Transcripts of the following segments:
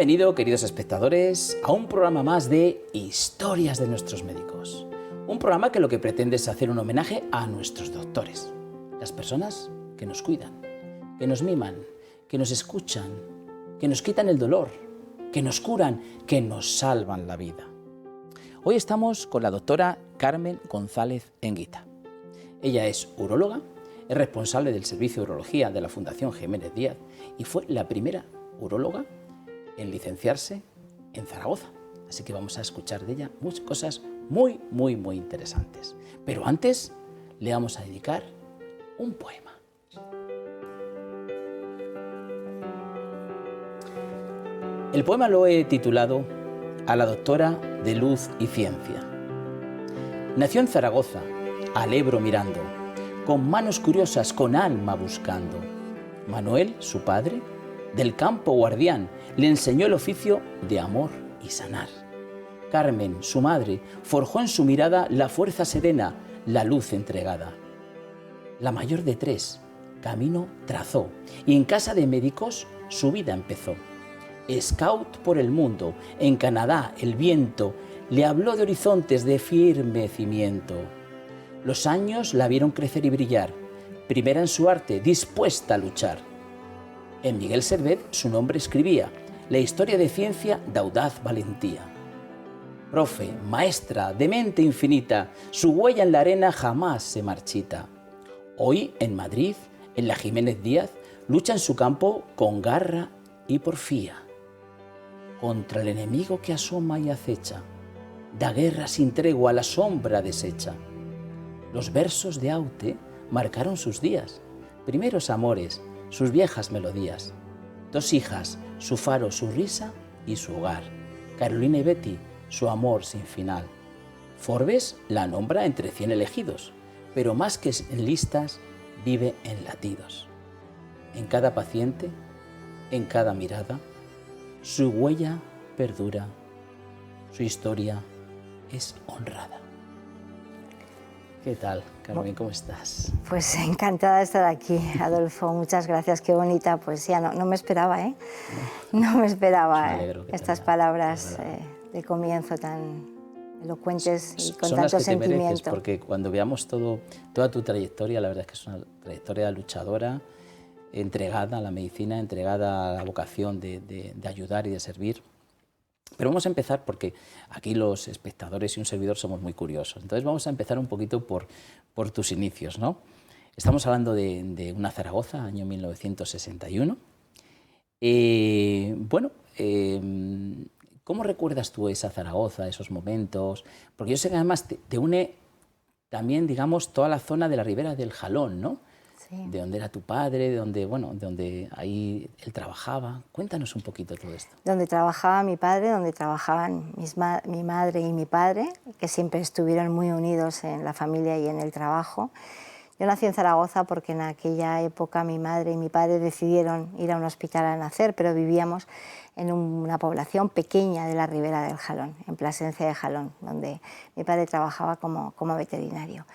Bienvenido, queridos espectadores, a un programa más de Historias de nuestros médicos. Un programa que lo que pretende es hacer un homenaje a nuestros doctores, las personas que nos cuidan, que nos miman, que nos escuchan, que nos quitan el dolor, que nos curan, que nos salvan la vida. Hoy estamos con la doctora Carmen González Enguita. Ella es uróloga, es responsable del Servicio de Urología de la Fundación Jiménez Díaz y fue la primera uróloga en licenciarse en Zaragoza. Así que vamos a escuchar de ella muchas cosas muy interesantes. Pero antes le vamos a dedicar un poema. El poema lo he titulado A la doctora de Luz y Ciencia. Nació en Zaragoza, al Ebro mirando, con manos curiosas, con alma buscando. Manuel, su padre, del campo guardián, le enseñó el oficio de amor y sanar. Carmen, su madre, forjó en su mirada la fuerza serena, la luz entregada. La mayor de tres, camino trazó, y en casa de médicos su vida empezó. Scout por el mundo, en Canadá el viento le habló de horizontes de firme cimiento. Los años la vieron crecer y brillar, primera en su arte, dispuesta a luchar. En Miguel Servet su nombre escribía, la historia de ciencia de audaz valentía. Profe, maestra, de mente infinita, su huella en la arena jamás se marchita. Hoy, en Madrid, en la Jiménez Díaz, lucha en su campo con garra y porfía. Contra el enemigo que asoma y acecha, da guerra sin tregua a la sombra deshecha. Los versos de Aute marcaron sus días, primeros amores, sus viejas melodías. Dos hijas, su faro, su risa y su hogar. Carolina y Betty, su amor sin final. Forbes la nombra entre 100 elegidos, pero más que en listas, vive en latidos. En cada paciente, en cada mirada, su huella perdura, su historia es honrada. ¿Qué tal, Carmen? ¿Cómo estás? Pues encantada de estar aquí, Adolfo. Muchas gracias. Qué bonita poesía. No me esperaba, ¿eh? No me esperaba estas palabras de comienzo tan elocuentes y con son tanto las que te sentimiento. mereces, porque cuando veamos toda tu trayectoria, la verdad es que es una trayectoria luchadora, entregada a la medicina, entregada a la vocación de ayudar y de servir. Pero vamos a empezar porque aquí los espectadores y un servidor somos muy curiosos. Entonces vamos a empezar un poquito por tus inicios, ¿no? Estamos hablando de una Zaragoza, año 1961. ¿Cómo recuerdas tú esa Zaragoza, esos momentos? Porque yo sé que además te une también, digamos, toda la zona de la Ribera del Jalón, ¿no? Sí. De donde era tu padre, de donde ahí él trabajaba. Cuéntanos un poquito todo esto. Donde trabajaba mi padre, donde trabajaban mi madre y mi padre, que siempre estuvieron muy unidos en la familia y en el trabajo. Yo nací en Zaragoza porque en aquella época mi madre y mi padre decidieron ir a un hospital a nacer, pero vivíamos en una población pequeña de la Ribera del Jalón, en Plasencia de Jalón, donde mi padre trabajaba como veterinario.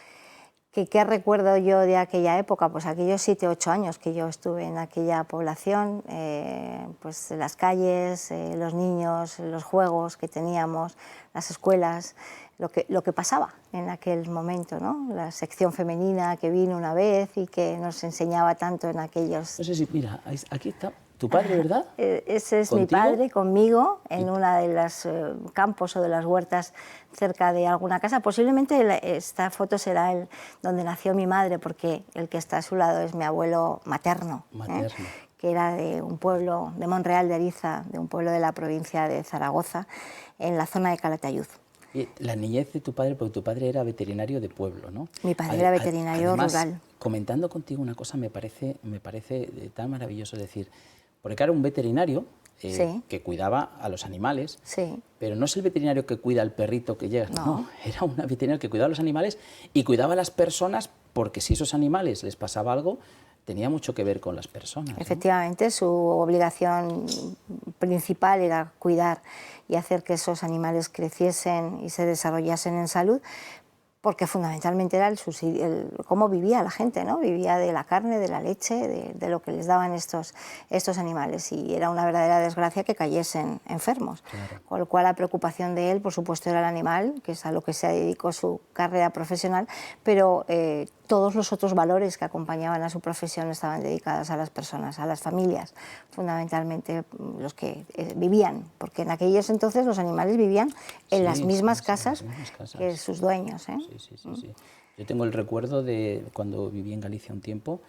¿Qué recuerdo yo de aquella época? Pues aquellos 7 u 8 años que yo estuve en aquella población, pues las calles, los niños, los juegos que teníamos, las escuelas, lo que pasaba en aquel momento, ¿no? La sección femenina que vino una vez y que nos enseñaba tanto en aquellos... No sé si, mira, aquí está tu padre, ¿verdad? Ese es ¿Contigo? mi padre conmigo en una de los campos o de las huertas cerca de alguna casa. Posiblemente esta foto será donde nació mi madre, porque el que está a su lado es mi abuelo materno. Que era de un pueblo de Monreal de Ariza, de un pueblo de la provincia de Zaragoza, en la zona de Calatayud. Y la niñez de tu padre, porque tu padre era veterinario de pueblo, ¿no? Mi padre era veterinario rural. Comentando contigo una cosa me parece tan maravilloso decir, porque era un veterinario que cuidaba a los animales, pero no es el veterinario que cuida al perrito que llega, no, era un veterinario que cuidaba a los animales y cuidaba a las personas, porque si esos animales les pasaba algo, tenía mucho que ver con las personas, ¿no? Efectivamente, su obligación principal era cuidar y hacer que esos animales creciesen y se desarrollasen en salud, porque fundamentalmente era cómo vivía la gente, ¿no? Vivía de la carne, de la leche, de lo que les daban estos animales, y era una verdadera desgracia que cayesen enfermos. Claro. Con lo cual la preocupación de él, por supuesto, era el animal, que es a lo que se dedicó su carrera profesional, pero todos los otros valores que acompañaban a su profesión estaban dedicados a las personas, a las familias, fundamentalmente los que vivían, porque en aquellos entonces los animales vivían en las mismas casas que sus dueños. Sí. Yo tengo el recuerdo de cuando viví en Galicia un tiempo,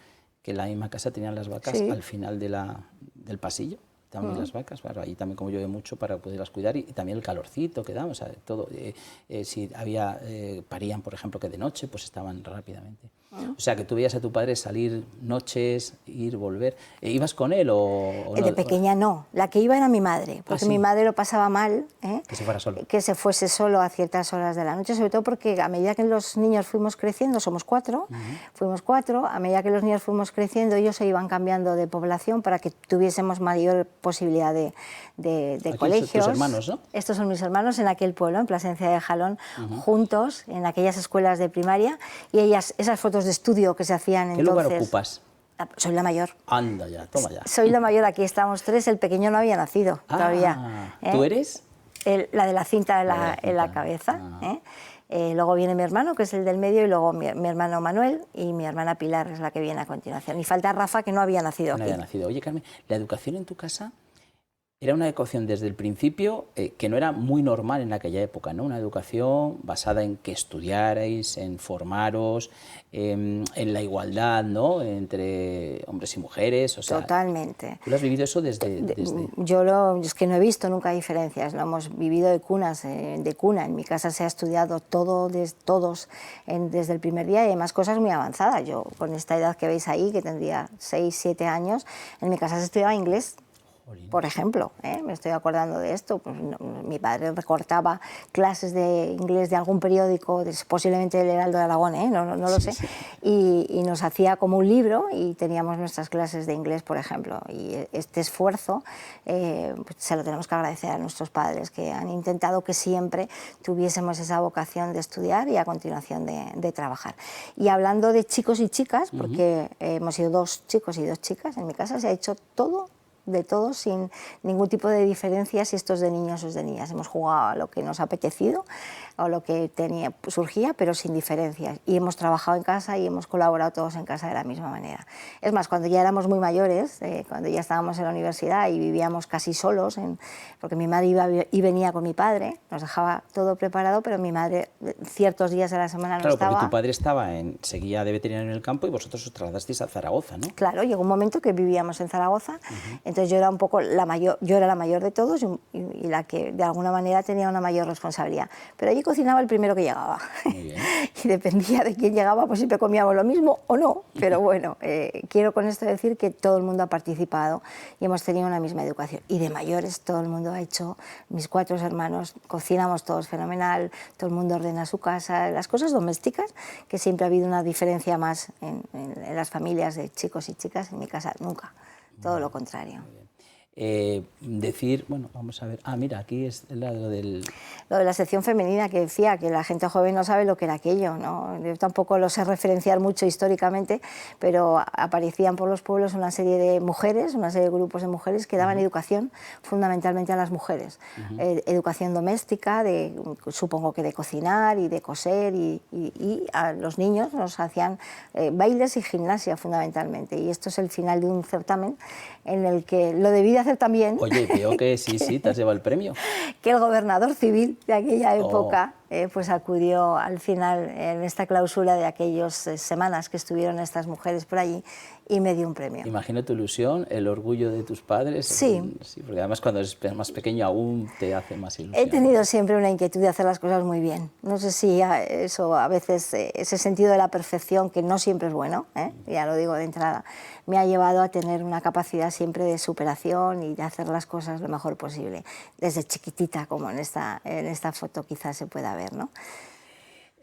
que en la misma casa tenían las vacas al final del pasillo. También las vacas, claro, ahí también como llueve mucho para poderlas cuidar, y también el calorcito que da, o sea, todo. Si había, parían, por ejemplo, que de noche, pues estaban rápidamente. O sea, que tú veías a tu padre salir noches, ir, volver. ¿Ibas con él o no? De pequeña no, la que iba era mi madre, porque mi madre lo pasaba mal, que se fuera solo. Que se fuese solo a ciertas horas de la noche, sobre todo porque a medida que los niños fuimos creciendo, somos 4, fuimos 4, a medida que los niños fuimos creciendo, ellos se iban cambiando de población para que tuviésemos mayor posibilidad de colegios. Tus hermanos, ¿no? Estos son mis hermanos en aquel pueblo, en Plasencia de Jalón, juntos en aquellas escuelas de primaria, y esas fotos de estudio que se hacían entonces. ¿Qué lugar ocupas? Soy la mayor. Anda ya, toma ya. Soy la mayor, aquí estamos 3, el pequeño no había nacido todavía. ¿Tú eres? La de la cinta en la cabeza. Luego viene mi hermano, que es el del medio, y luego mi hermano Manuel, y mi hermana Pilar es la que viene a continuación. Y falta Rafa, que no había nacido aquí. No había nacido. Oye, Carmen, ¿la educación en tu casa era una educación desde el principio que no era muy normal en aquella época, ¿no? Una educación basada en que estudiarais, en formaros, en la igualdad, ¿no? Entre hombres y mujeres, o sea... Totalmente. ¿Tú lo has vivido eso desde...? Yo es que no he visto nunca diferencias, lo hemos vivido de cuna. En mi casa se ha estudiado todos desde el primer día, y además cosas muy avanzadas. Yo, con esta edad que veis ahí, que tendría 6, 7 años, en mi casa se estudiaba inglés. Por ejemplo, me estoy acordando de esto, pues, mi padre recortaba clases de inglés de algún periódico, posiblemente el Heraldo de Aragón, no lo sé, y nos hacía como un libro, y teníamos nuestras clases de inglés, por ejemplo. Y este esfuerzo pues, se lo tenemos que agradecer a nuestros padres, que han intentado que siempre tuviésemos esa vocación de estudiar y a continuación de trabajar. Y hablando de chicos y chicas, porque hemos sido 2 chicos y 2 chicas, en mi casa se ha hecho todo, de todos, sin ningún tipo de diferencia si esto es de niños o es de niñas. Hemos jugado a lo que nos ha apetecido o lo que surgía, pero sin diferencias. Y hemos trabajado en casa y hemos colaborado todos en casa de la misma manera. Es más, cuando ya éramos muy mayores, cuando ya estábamos en la universidad y vivíamos casi solos, porque mi madre iba y venía con mi padre, nos dejaba todo preparado, pero mi madre ciertos días de la semana no estaba. Claro, porque tu padre seguía de veterinario en el campo y vosotros os trasladasteis a Zaragoza, ¿no? Claro, llegó un momento que vivíamos en Zaragoza, entonces yo era un poco la mayor de todos y la que de alguna manera tenía una mayor responsabilidad. Pero allí cocinaba el primero que llegaba. Muy bien. Y dependía de quién llegaba, pues siempre comíamos lo mismo o no. Pero bueno, quiero con esto decir que todo el mundo ha participado y hemos tenido una misma educación. Y de mayores todo el mundo ha hecho, mis 4 hermanos, cocinamos todos fenomenal, todo el mundo ordena su casa, las cosas domésticas, que siempre ha habido una diferencia más en las familias de chicos y chicas. En mi casa nunca. Todo lo contrario. Bueno, vamos a ver. Mira, aquí es lo del... Lo de la sección femenina, que decía que la gente joven no sabe lo que era aquello, ¿no? Yo tampoco lo sé referenciar mucho históricamente, pero aparecían por los pueblos una serie de mujeres, una serie de grupos de mujeres que daban educación fundamentalmente a las mujeres. Educación doméstica, supongo que de cocinar y de coser, y a los niños nos hacían bailes y gimnasia fundamentalmente. Y esto es el final de un certamen en el que lo debí de hacer también. Oye, veo que sí, te has llevado el premio. Que el gobernador civil de aquella época pues acudió al final en esta clausura de aquellas semanas que estuvieron estas mujeres por allí y me dio un premio. Imagino tu ilusión, el orgullo de tus padres. Sí. Porque además cuando eres más pequeño aún te hace más ilusión. He tenido siempre una inquietud de hacer las cosas muy bien. No sé si eso a veces, ese sentido de la perfección, que no siempre es bueno, ya lo digo de entrada, me ha llevado a tener una capacidad siempre de superación y de hacer las cosas lo mejor posible. Desde chiquitita, como en esta foto quizás se pueda ver, ¿no?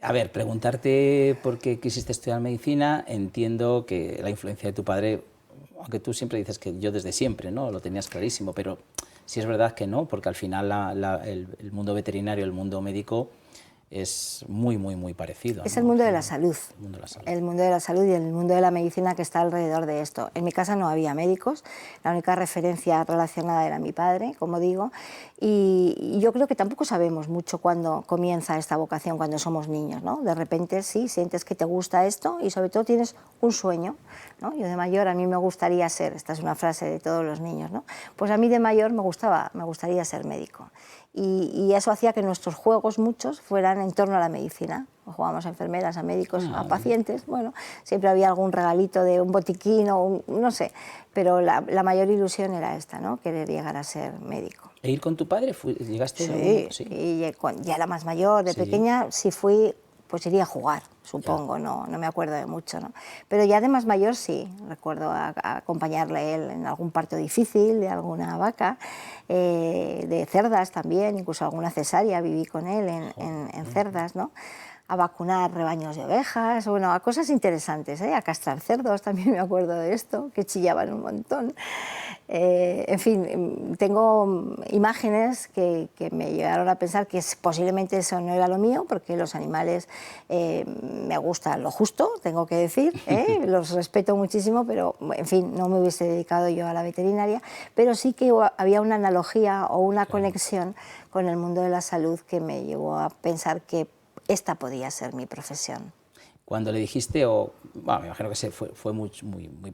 A ver, preguntarte por qué quisiste estudiar medicina, entiendo que la influencia de tu padre, aunque tú siempre dices que yo desde siempre, ¿no? Lo tenías clarísimo, pero sí es verdad que no, porque al final el mundo veterinario, el mundo médico, es muy, muy, muy parecido. Es ¿no? el mundo de la salud. El mundo de la salud. El mundo de la salud y el mundo de la medicina que está alrededor de esto. En mi casa no había médicos, la única referencia relacionada era mi padre, como digo, y yo creo que tampoco sabemos mucho cuándo comienza esta vocación, cuando somos niños, ¿no? De repente sí, sientes que te gusta esto y sobre todo tienes un sueño, ¿no? Yo de mayor a mí me gustaría ser, esta es una frase de todos los niños, ¿no? Pues a mí de mayor me gustaría ser médico. Y eso hacía que nuestros juegos, muchos, fueran en torno a la medicina. Jugábamos a enfermeras, a médicos, a pacientes. Bueno, siempre había algún regalito de un botiquín o no sé, pero la mayor ilusión era esta, ¿no? Querer llegar a ser médico. ¿E ir con tu padre? ¿Llegaste? Sí, Sí. Y ya era más mayor, de pequeña, sí fui, pues iría a jugar, supongo, no me acuerdo de mucho, ¿no? Pero ya de más mayor sí, recuerdo a acompañarle a él en algún parto difícil, de alguna vaca, de cerdas también, incluso alguna cesárea viví con él en cerdas, ¿no? A vacunar rebaños de ovejas, bueno, a cosas interesantes, a castrar cerdos, también me acuerdo de esto, que chillaban un montón. En fin, tengo imágenes que me llevaron a pensar que posiblemente eso no era lo mío, porque los animales me gustan lo justo, tengo que decir, los respeto muchísimo, pero en fin, no me hubiese dedicado yo a la veterinaria, pero sí que había una analogía o una conexión con el mundo de la salud que me llevó a pensar que esta podía ser mi profesión. Cuando le dijiste, bueno, me imagino que fue muy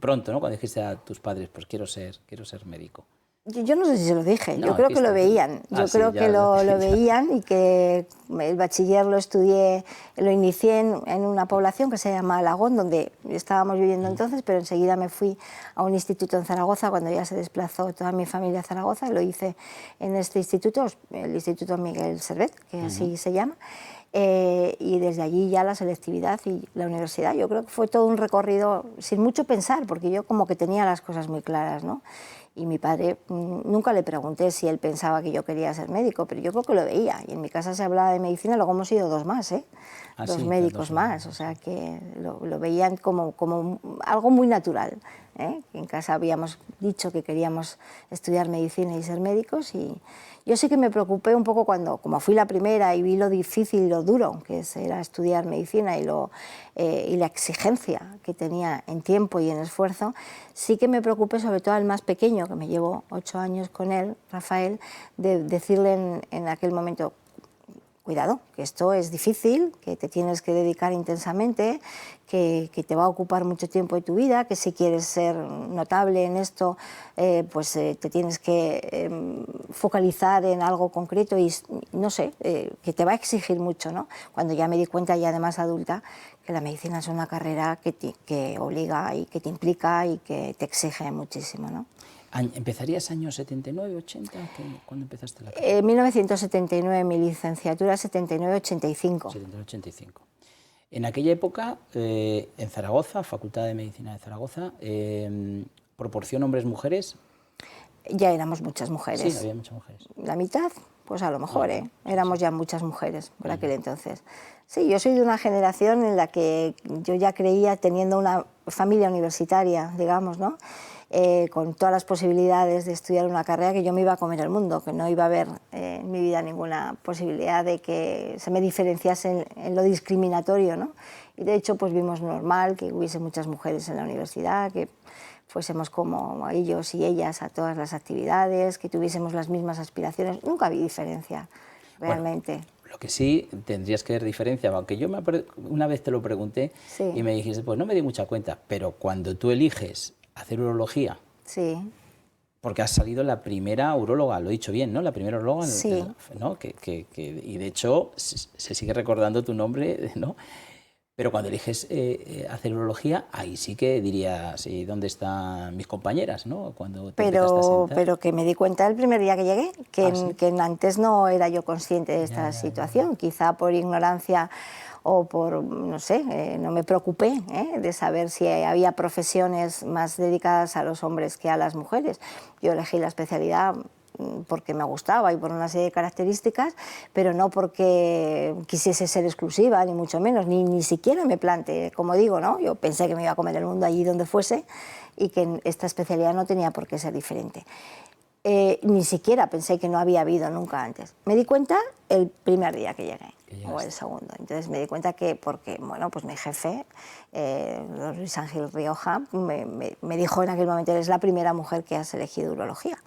pronto, ¿no? Cuando dijiste a tus padres, pues quiero ser médico. Yo no sé si se lo dije, No, yo creo que lo veían, que lo veían y que el bachiller lo estudié, lo inicié en una población que se llama Alagón, donde estábamos viviendo entonces, pero enseguida me fui a un instituto en Zaragoza, cuando ya se desplazó toda mi familia a Zaragoza, lo hice en este instituto, el Instituto Miguel Servet, que así se llama, y desde allí ya la selectividad y la universidad. Yo creo que fue todo un recorrido sin mucho pensar, porque yo como que tenía las cosas muy claras, ¿no? Y mi padre, nunca le pregunté si él pensaba que yo quería ser médico, pero yo creo que lo veía. Y en mi casa se hablaba de medicina, luego hemos sido dos más, dos médicos más. O sea que lo veían como algo muy natural. En casa habíamos dicho que queríamos estudiar medicina y ser médicos. Y yo sí que me preocupé un poco como fui la primera y vi lo difícil y lo duro que era estudiar medicina y la exigencia que tenía en tiempo y en esfuerzo. Sí que me preocupé, sobre todo al más pequeño, que me llevo 8 años con él, Rafael, de decirle en aquel momento: cuidado, que esto es difícil, que te tienes que dedicar intensamente, que te va a ocupar mucho tiempo de tu vida, que si quieres ser notable en esto, te tienes que focalizar en algo concreto y, no sé, que te va a exigir mucho, ¿no? Cuando ya me di cuenta, ya de más adulta, que la medicina es una carrera que obliga y que te implica y que te exige muchísimo, ¿no? ¿Empezarías años 79, 80? ¿Cuándo empezaste la carrera? En 1979, mi licenciatura, 79-85. 79-85. En aquella época, en Zaragoza, Facultad de Medicina de Zaragoza, ¿proporción hombres-mujeres? Ya éramos muchas mujeres. Sí, había muchas mujeres. La mitad, pues a lo mejor, éramos ya muchas mujeres por aquel entonces. Sí, yo soy de una generación en la que yo ya creía, teniendo una familia universitaria, digamos, ¿no? Con todas las posibilidades de estudiar una carrera, que yo me iba a comer el mundo, que no iba a haber en mi vida ninguna posibilidad de que se me diferenciase en lo discriminatorio, ¿no? Y de hecho, pues vimos normal que hubiese muchas mujeres en la universidad, que fuésemos como ellos y ellas a todas las actividades, que tuviésemos las mismas aspiraciones. Nunca vi diferencia, realmente. Bueno, lo que sí tendrías que ver diferencia, aunque yo una vez te lo pregunté y me dijiste, pues no me di mucha cuenta, pero cuando tú eliges hacer urología, porque has salido la primera uróloga, lo he dicho bien, ¿no? La primera uróloga, ¿no? Y de hecho se sigue recordando tu nombre, ¿no? Pero cuando eliges hacer urología, ahí sí que dirías, ¿y dónde están mis compañeras, ¿no? Cuando te empezaste a sentar. Pero que me di cuenta el primer día que llegué, que antes no era yo consciente de esta situación, quizá por ignorancia o por, no sé, no me preocupé de saber si había profesiones más dedicadas a los hombres que a las mujeres. Yo elegí la especialidad porque me gustaba y por una serie de características, pero no porque quisiese ser exclusiva, ni mucho menos, ni siquiera me planteé, como digo, ¿no? Yo pensé que me iba a comer el mundo allí donde fuese y que esta especialidad no tenía por qué ser diferente. Ni siquiera pensé que no había habido nunca antes. Me di cuenta el primer día que llegué. o el segundo. Entonces me di cuenta que, porque, bueno, pues mi jefe, Luis Ángel Rioja, me dijo en aquel momento, eres la primera mujer que has elegido urología.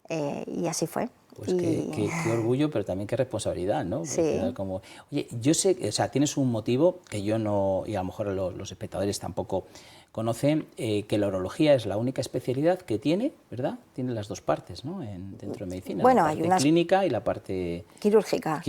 Y así fue. Pues qué orgullo, pero también qué responsabilidad, ¿no? Sí. Como, oye, yo sé, o sea, tienes un motivo que yo no, y a lo mejor los espectadores tampoco conocen, que la urología es la única especialidad que tiene, ¿verdad? Tiene las dos partes, ¿no? Dentro de medicina, bueno, la parte clínica y la parte quirúrgica,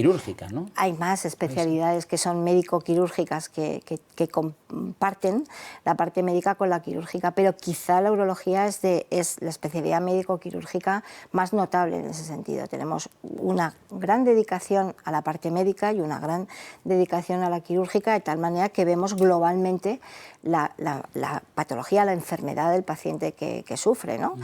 ¿no? Hay más especialidades que son médico-quirúrgicas que comparten la parte médica con la quirúrgica, pero quizá la urología es la especialidad médico-quirúrgica más notable en ese sentido. Tenemos una gran dedicación a la parte médica y una gran dedicación a la quirúrgica, de tal manera que vemos globalmente la patología, la enfermedad del paciente que sufre, ¿no?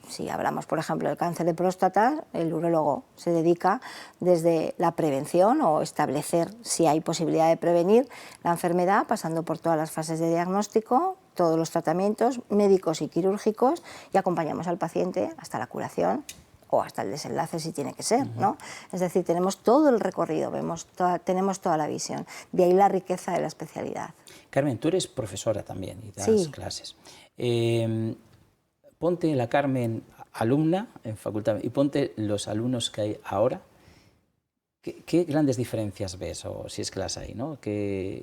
Si hablamos, por ejemplo, del cáncer de próstata, el urólogo se dedica desde la prevención o establecer si hay posibilidad de prevenir la enfermedad, pasando por todas las fases de diagnóstico, todos los tratamientos médicos y quirúrgicos, y acompañamos al paciente hasta la curación o hasta el desenlace si tiene que ser, ¿no? Es decir, tenemos todo el recorrido, tenemos toda la visión, de ahí la riqueza de la especialidad. Carmen, tú eres profesora también y das clases. Ponte la Carmen alumna en facultad y ponte los alumnos que hay ahora. ¿Qué grandes diferencias ves, o si es que las hay, ¿no?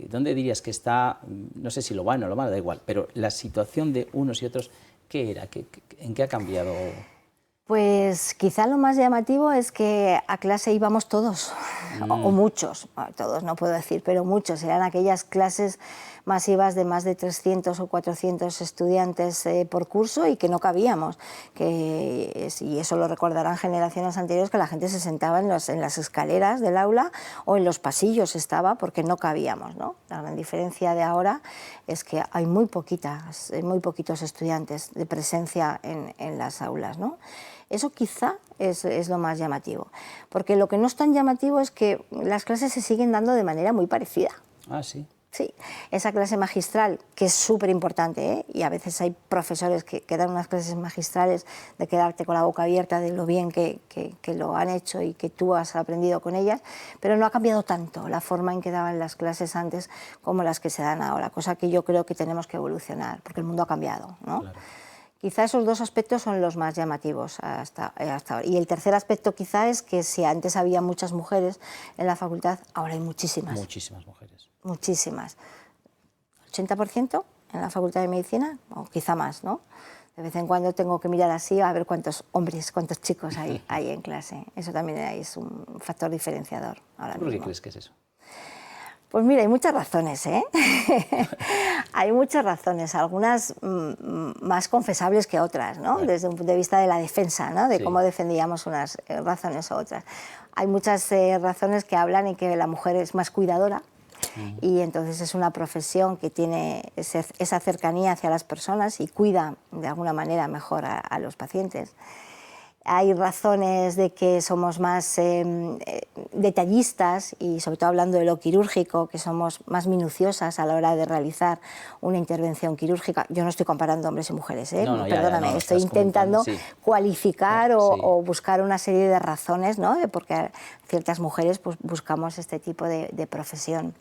¿Dónde dirías que está, no sé si lo bueno o lo malo, da igual, pero la situación de unos y otros, ¿qué era? ¿En qué ha cambiado? Pues quizá lo más llamativo es que a clase íbamos todos, o muchos, todos no puedo decir, pero muchos. Eran aquellas clases masivas de más de 300 o 400 estudiantes por curso y que no cabíamos. Y eso lo recordarán generaciones anteriores, que la gente se sentaba en las escaleras del aula o en los pasillos estaba porque no cabíamos, ¿no? La gran diferencia de ahora es que hay muy poquitos estudiantes de presencia en las aulas, ¿no? Eso quizá es lo más llamativo, porque lo que no es tan llamativo es que las clases se siguen dando de manera muy parecida. Ah, sí. Sí, esa clase magistral, que es súper importante, ¿eh? Y a veces hay profesores que dan unas clases magistrales de quedarte con la boca abierta de lo bien que lo han hecho y que tú has aprendido con ellas, pero no ha cambiado tanto la forma en que daban las clases antes como las que se dan ahora, cosa que yo creo que tenemos que evolucionar, porque el mundo ha cambiado, ¿no? Claro. Quizá esos dos aspectos son los más llamativos hasta ahora. Y el tercer aspecto quizá es que si antes había muchas mujeres en la facultad, ahora hay muchísimas. Muchísimas mujeres. Muchísimas. 80% en la Facultad de Medicina, o quizá más, ¿no? De vez en cuando tengo que mirar así a ver cuántos hombres, cuántos chicos hay en clase. Eso también es un factor diferenciador ahora mismo. ¿Por qué crees que es eso? Pues mira, hay muchas razones, ¿eh? Hay muchas razones, algunas más confesables que otras, ¿no? Bueno. Desde un punto de vista de la defensa, ¿no? De cómo defendíamos unas razones u otras. Hay muchas razones que hablan en que la mujer es más cuidadora, y entonces es una profesión que tiene esa cercanía hacia las personas y cuida de alguna manera mejor a los pacientes. Hay razones de que somos más detallistas y sobre todo hablando de lo quirúrgico, que somos más minuciosas a la hora de realizar una intervención quirúrgica. Yo no estoy comparando hombres y mujeres, perdóname, estoy intentando cualificar o buscar una serie de razones, ¿no? Porque ciertas mujeres pues, buscamos este tipo de profesión.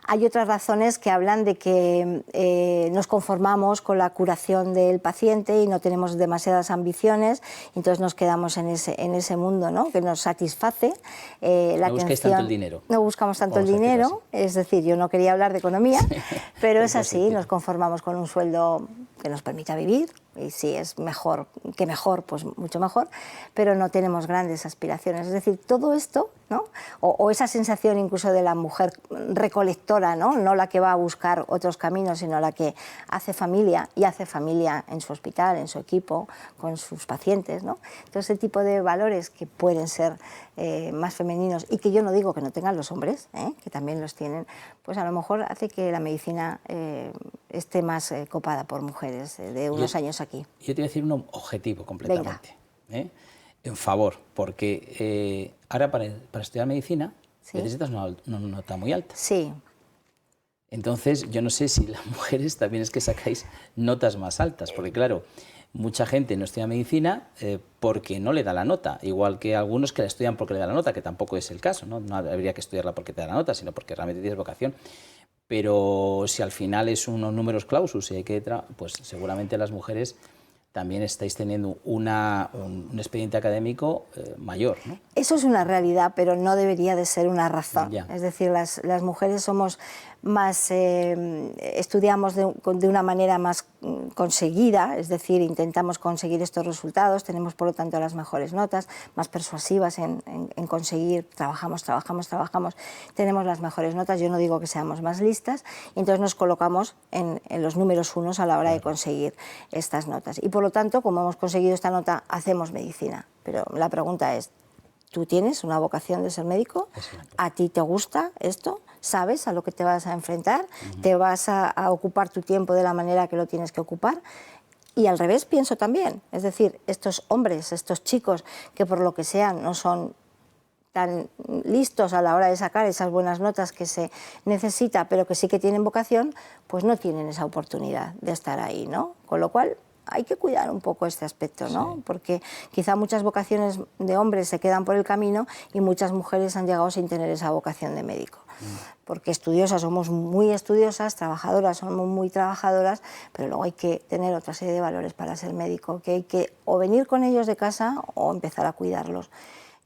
Hay otras razones que hablan de que nos conformamos con la curación del paciente y no tenemos demasiadas ambiciones, y entonces nos quedamos en ese mundo, ¿no? Que nos satisface la atención. No busquéis tanto el dinero. No buscamos tanto el dinero, es decir, yo no quería hablar de economía, pero es así, nos conformamos con un sueldo que nos permita vivir, y si es mejor que mejor, pues mucho mejor, pero no tenemos grandes aspiraciones. Es decir, todo esto, ¿no? O esa sensación incluso de la mujer recolectora, ¿no? No la que va a buscar otros caminos, sino la que hace familia, y hace familia en su hospital, en su equipo, con sus pacientes, ¿no? Todo ese tipo de valores que pueden ser más femeninos, y que yo no digo que no tengan los hombres, que también los tienen, pues a lo mejor hace que la medicina esté más copada por mujeres de unos años aquí. Yo te voy a decir un objetivo completamente, en favor, porque ahora para estudiar medicina necesitas una nota muy alta. Sí. Entonces, yo no sé si las mujeres también es que sacáis notas más altas, porque claro, mucha gente no estudia medicina porque no le da la nota, igual que algunos que la estudian porque le da la nota, que tampoco es el caso, ¿no? No habría que estudiarla porque te da la nota, sino porque realmente tienes vocación. Pero si al final es unos números clausus y hay que, pues seguramente las mujeres también estáis teniendo un expediente académico mayor, ¿no? Eso es una realidad, pero no debería de ser una razón. Ya. Es decir, las mujeres somos más, estudiamos de una manera más conseguida, es decir, intentamos conseguir estos resultados, tenemos por lo tanto las mejores notas, más persuasivas en conseguir, trabajamos, tenemos las mejores notas, yo no digo que seamos más listas, y entonces nos colocamos en los números unos a la hora de conseguir estas notas. Y por lo tanto, como hemos conseguido esta nota, hacemos medicina. Pero la pregunta es, ¿tú tienes una vocación de ser médico? ¿A ti te gusta esto? ¿Sabes a lo que te vas a enfrentar? ¿Te vas a ocupar tu tiempo de la manera que lo tienes que ocupar? Y al revés pienso también, es decir, estos hombres, estos chicos que por lo que sean no son tan listos a la hora de sacar esas buenas notas que se necesita, pero que sí que tienen vocación, pues no tienen esa oportunidad de estar ahí, ¿no? Con lo cual hay que cuidar un poco este aspecto, ¿no? Sí. Porque quizá muchas vocaciones de hombres se quedan por el camino y muchas mujeres han llegado sin tener esa vocación de médico. Porque estudiosas somos muy estudiosas, trabajadoras somos muy trabajadoras, pero luego hay que tener otra serie de valores para ser médico, que hay que o venir con ellos de casa o empezar a cuidarlos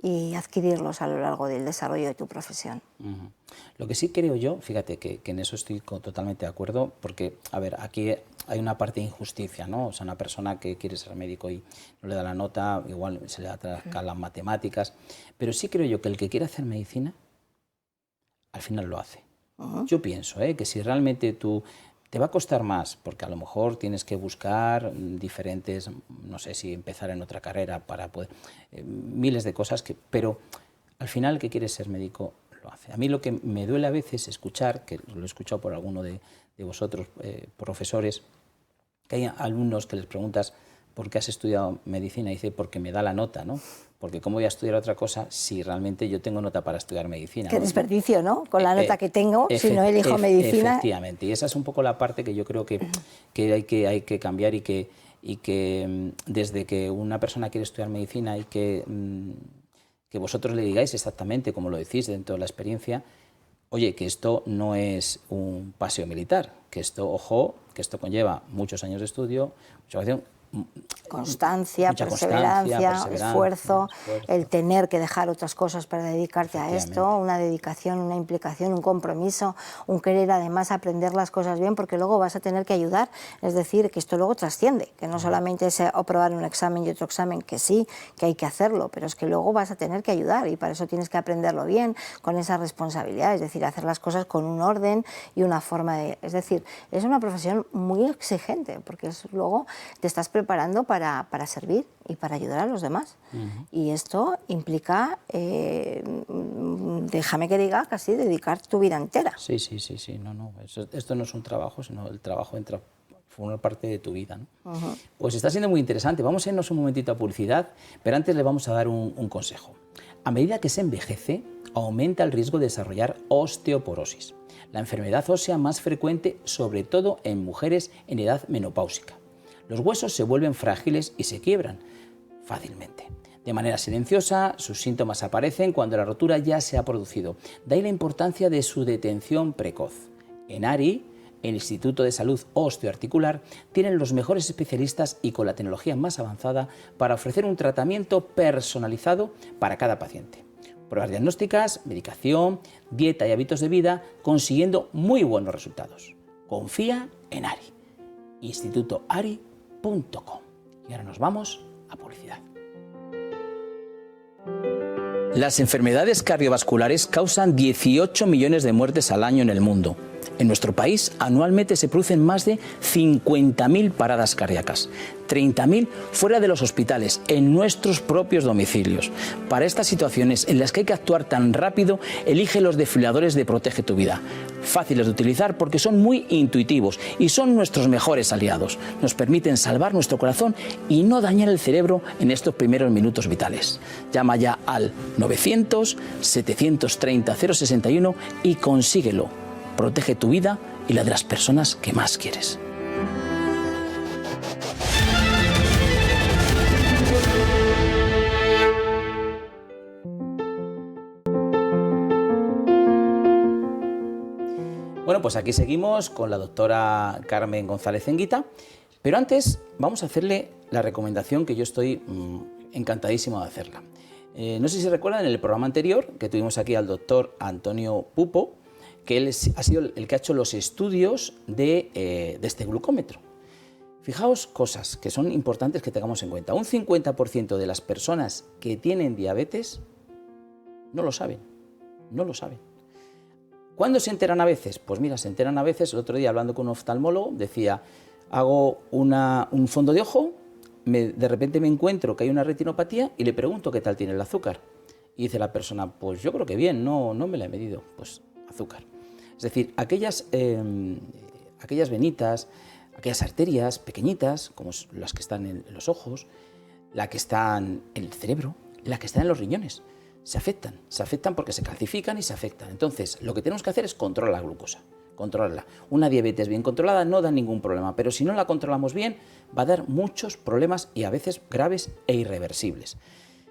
y adquirirlos a lo largo del desarrollo de tu profesión. Lo que sí creo yo, fíjate que en eso estoy totalmente de acuerdo, porque, a ver, aquí hay una parte de injusticia, ¿no? O sea, una persona que quiere ser médico y no le da la nota, igual se le atracan las matemáticas, pero sí creo yo que el que quiere hacer medicina, al final lo hace. Yo pienso que si realmente tú te va a costar más, porque a lo mejor tienes que buscar diferentes, no sé si empezar en otra carrera para poder, miles de cosas, pero al final el que quiere ser médico lo hace. A mí lo que me duele a veces escuchar, que lo he escuchado por alguno de vosotros, profesores, que hay alumnos que les preguntas ¿por qué has estudiado medicina? Y dice, porque me da la nota, ¿no? Porque ¿cómo voy a estudiar otra cosa si realmente yo tengo nota para estudiar medicina? Qué desperdicio, ¿no? Con la nota que tengo, si no elijo medicina. Efectivamente, y esa es un poco la parte que yo creo que hay que cambiar y que desde que una persona quiere estudiar medicina hay que vosotros le digáis exactamente, como lo decís dentro de la experiencia, oye, que esto no es un paseo militar, que esto, ojo, que esto conlleva muchos años de estudio, mucha vocación, constancia, perseverancia, esfuerzo, el tener que dejar otras cosas para dedicarte a esto, una dedicación, una implicación, un compromiso, un querer además aprender las cosas bien, porque luego vas a tener que ayudar, es decir, que esto luego trasciende, que no solamente es aprobar un examen y otro examen, que sí, que hay que hacerlo, pero es que luego vas a tener que ayudar y para eso tienes que aprenderlo bien, con esa responsabilidad, es decir, hacer las cosas con un orden y una forma de... Es decir, es una profesión muy exigente, porque luego te estás preparando para servir y para ayudar a los demás. Y esto implica, déjame que diga, casi dedicar tu vida entera. Sí, no, esto no es un trabajo, sino el trabajo entra, forma parte de tu vida, ¿no? Pues está siendo muy interesante. Vamos a irnos un momentito a publicidad, pero antes le vamos a dar un consejo. A medida que se envejece, aumenta el riesgo de desarrollar osteoporosis, la enfermedad ósea más frecuente, sobre todo en mujeres en edad menopáusica. Los huesos se vuelven frágiles y se quiebran fácilmente. De manera silenciosa, sus síntomas aparecen cuando la rotura ya se ha producido. De ahí la importancia de su detención precoz. En ARI, el Instituto de Salud Osteoarticular, tienen los mejores especialistas y con la tecnología más avanzada para ofrecer un tratamiento personalizado para cada paciente. Pruebas diagnósticas, medicación, dieta y hábitos de vida, consiguiendo muy buenos resultados. Confía en ARI. institutoari.com. Y ahora nos vamos a publicidad. Las enfermedades cardiovasculares causan 18 millones de muertes al año en el mundo. En nuestro país, anualmente se producen más de 50.000 paradas cardíacas, 30.000 fuera de los hospitales, en nuestros propios domicilios. Para estas situaciones en las que hay que actuar tan rápido, elige los desfibriladores de Protege tu Vida. Fáciles de utilizar porque son muy intuitivos y son nuestros mejores aliados. Nos permiten salvar nuestro corazón y no dañar el cerebro en estos primeros minutos vitales. Llama ya al 900-730-061 y consíguelo. Protege tu vida y la de las personas que más quieres. Bueno, pues aquí seguimos con la doctora Carmen González Enguita, pero antes vamos a hacerle la recomendación que yo estoy encantadísimo de hacerla. No sé si recuerdan en el programa anterior que tuvimos aquí al doctor Antonio Pupo, que él ha sido el que ha hecho los estudios de este glucómetro. Fijaos cosas que son importantes que tengamos en cuenta. Un 50% de las personas que tienen diabetes no lo saben, no lo saben. ¿Cuándo se enteran a veces? Pues mira, se enteran a veces. El otro día hablando con un oftalmólogo decía, hago un fondo de ojo, de repente me encuentro que hay una retinopatía y le pregunto qué tal tiene el azúcar. Y dice la persona, pues yo creo que bien, no me la he medido. Pues azúcar. Es decir, aquellas venitas, aquellas arterias pequeñitas, como las que están en los ojos, las que están en el cerebro, las que están en los riñones, se afectan porque se calcifican y se afectan. Entonces, lo que tenemos que hacer es controlar la glucosa, controlarla. Una diabetes bien controlada no da ningún problema, pero si no la controlamos bien, va a dar muchos problemas y a veces graves e irreversibles.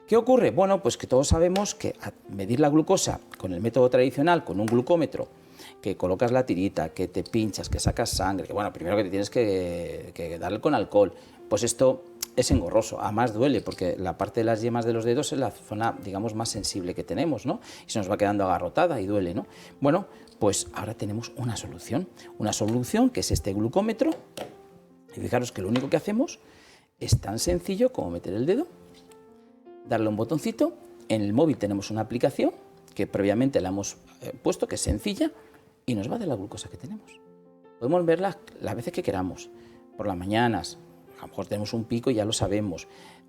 ¿Qué ocurre? Bueno, pues que todos sabemos que a medir la glucosa con el método tradicional, con un glucómetro, que colocas la tirita, que te pinchas, que sacas sangre, que bueno, primero que te tienes que darle con alcohol, pues esto es engorroso, además duele, porque la parte de las yemas de los dedos es la zona, digamos, más sensible que tenemos, ¿no? Y se nos va quedando agarrotada y duele, ¿no? Bueno, pues ahora tenemos una solución que es este glucómetro, y fijaros que lo único que hacemos es tan sencillo como meter el dedo, darle un botoncito, en el móvil tenemos una aplicación que previamente la hemos puesto, que es sencilla, y nos va a dar la glucosa que tenemos. Podemos verla las veces que queramos, por las mañanas, a lo mejor tenemos un pico y ya lo sabemos,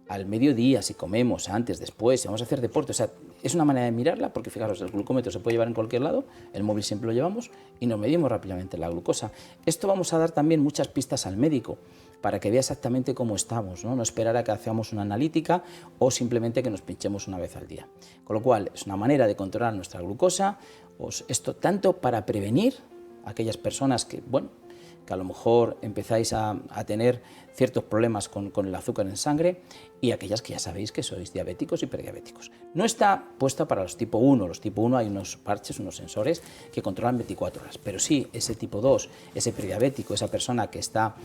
al mediodía, si comemos, antes, después, si vamos a hacer deporte, o sea, es una manera de mirarla, porque fijaros, el glucómetro se puede llevar en cualquier lado, el móvil siempre lo llevamos y nos medimos rápidamente la glucosa. Esto vamos a dar también muchas pistas al médico, para que vea exactamente cómo estamos, no esperar a que hagamos una analítica o simplemente que nos pinchemos una vez al día. Con lo cual, es una manera de controlar nuestra glucosa, esto tanto para prevenir a aquellas personas que, bueno, que a lo mejor empezáis a tener ciertos problemas con el azúcar en sangre, y aquellas que ya sabéis que sois diabéticos y prediabéticos. No está puesta para los tipo 1, los tipo 1 hay unos parches, unos sensores que controlan 24 horas, pero sí ese tipo 2, ese prediabético, esa persona que está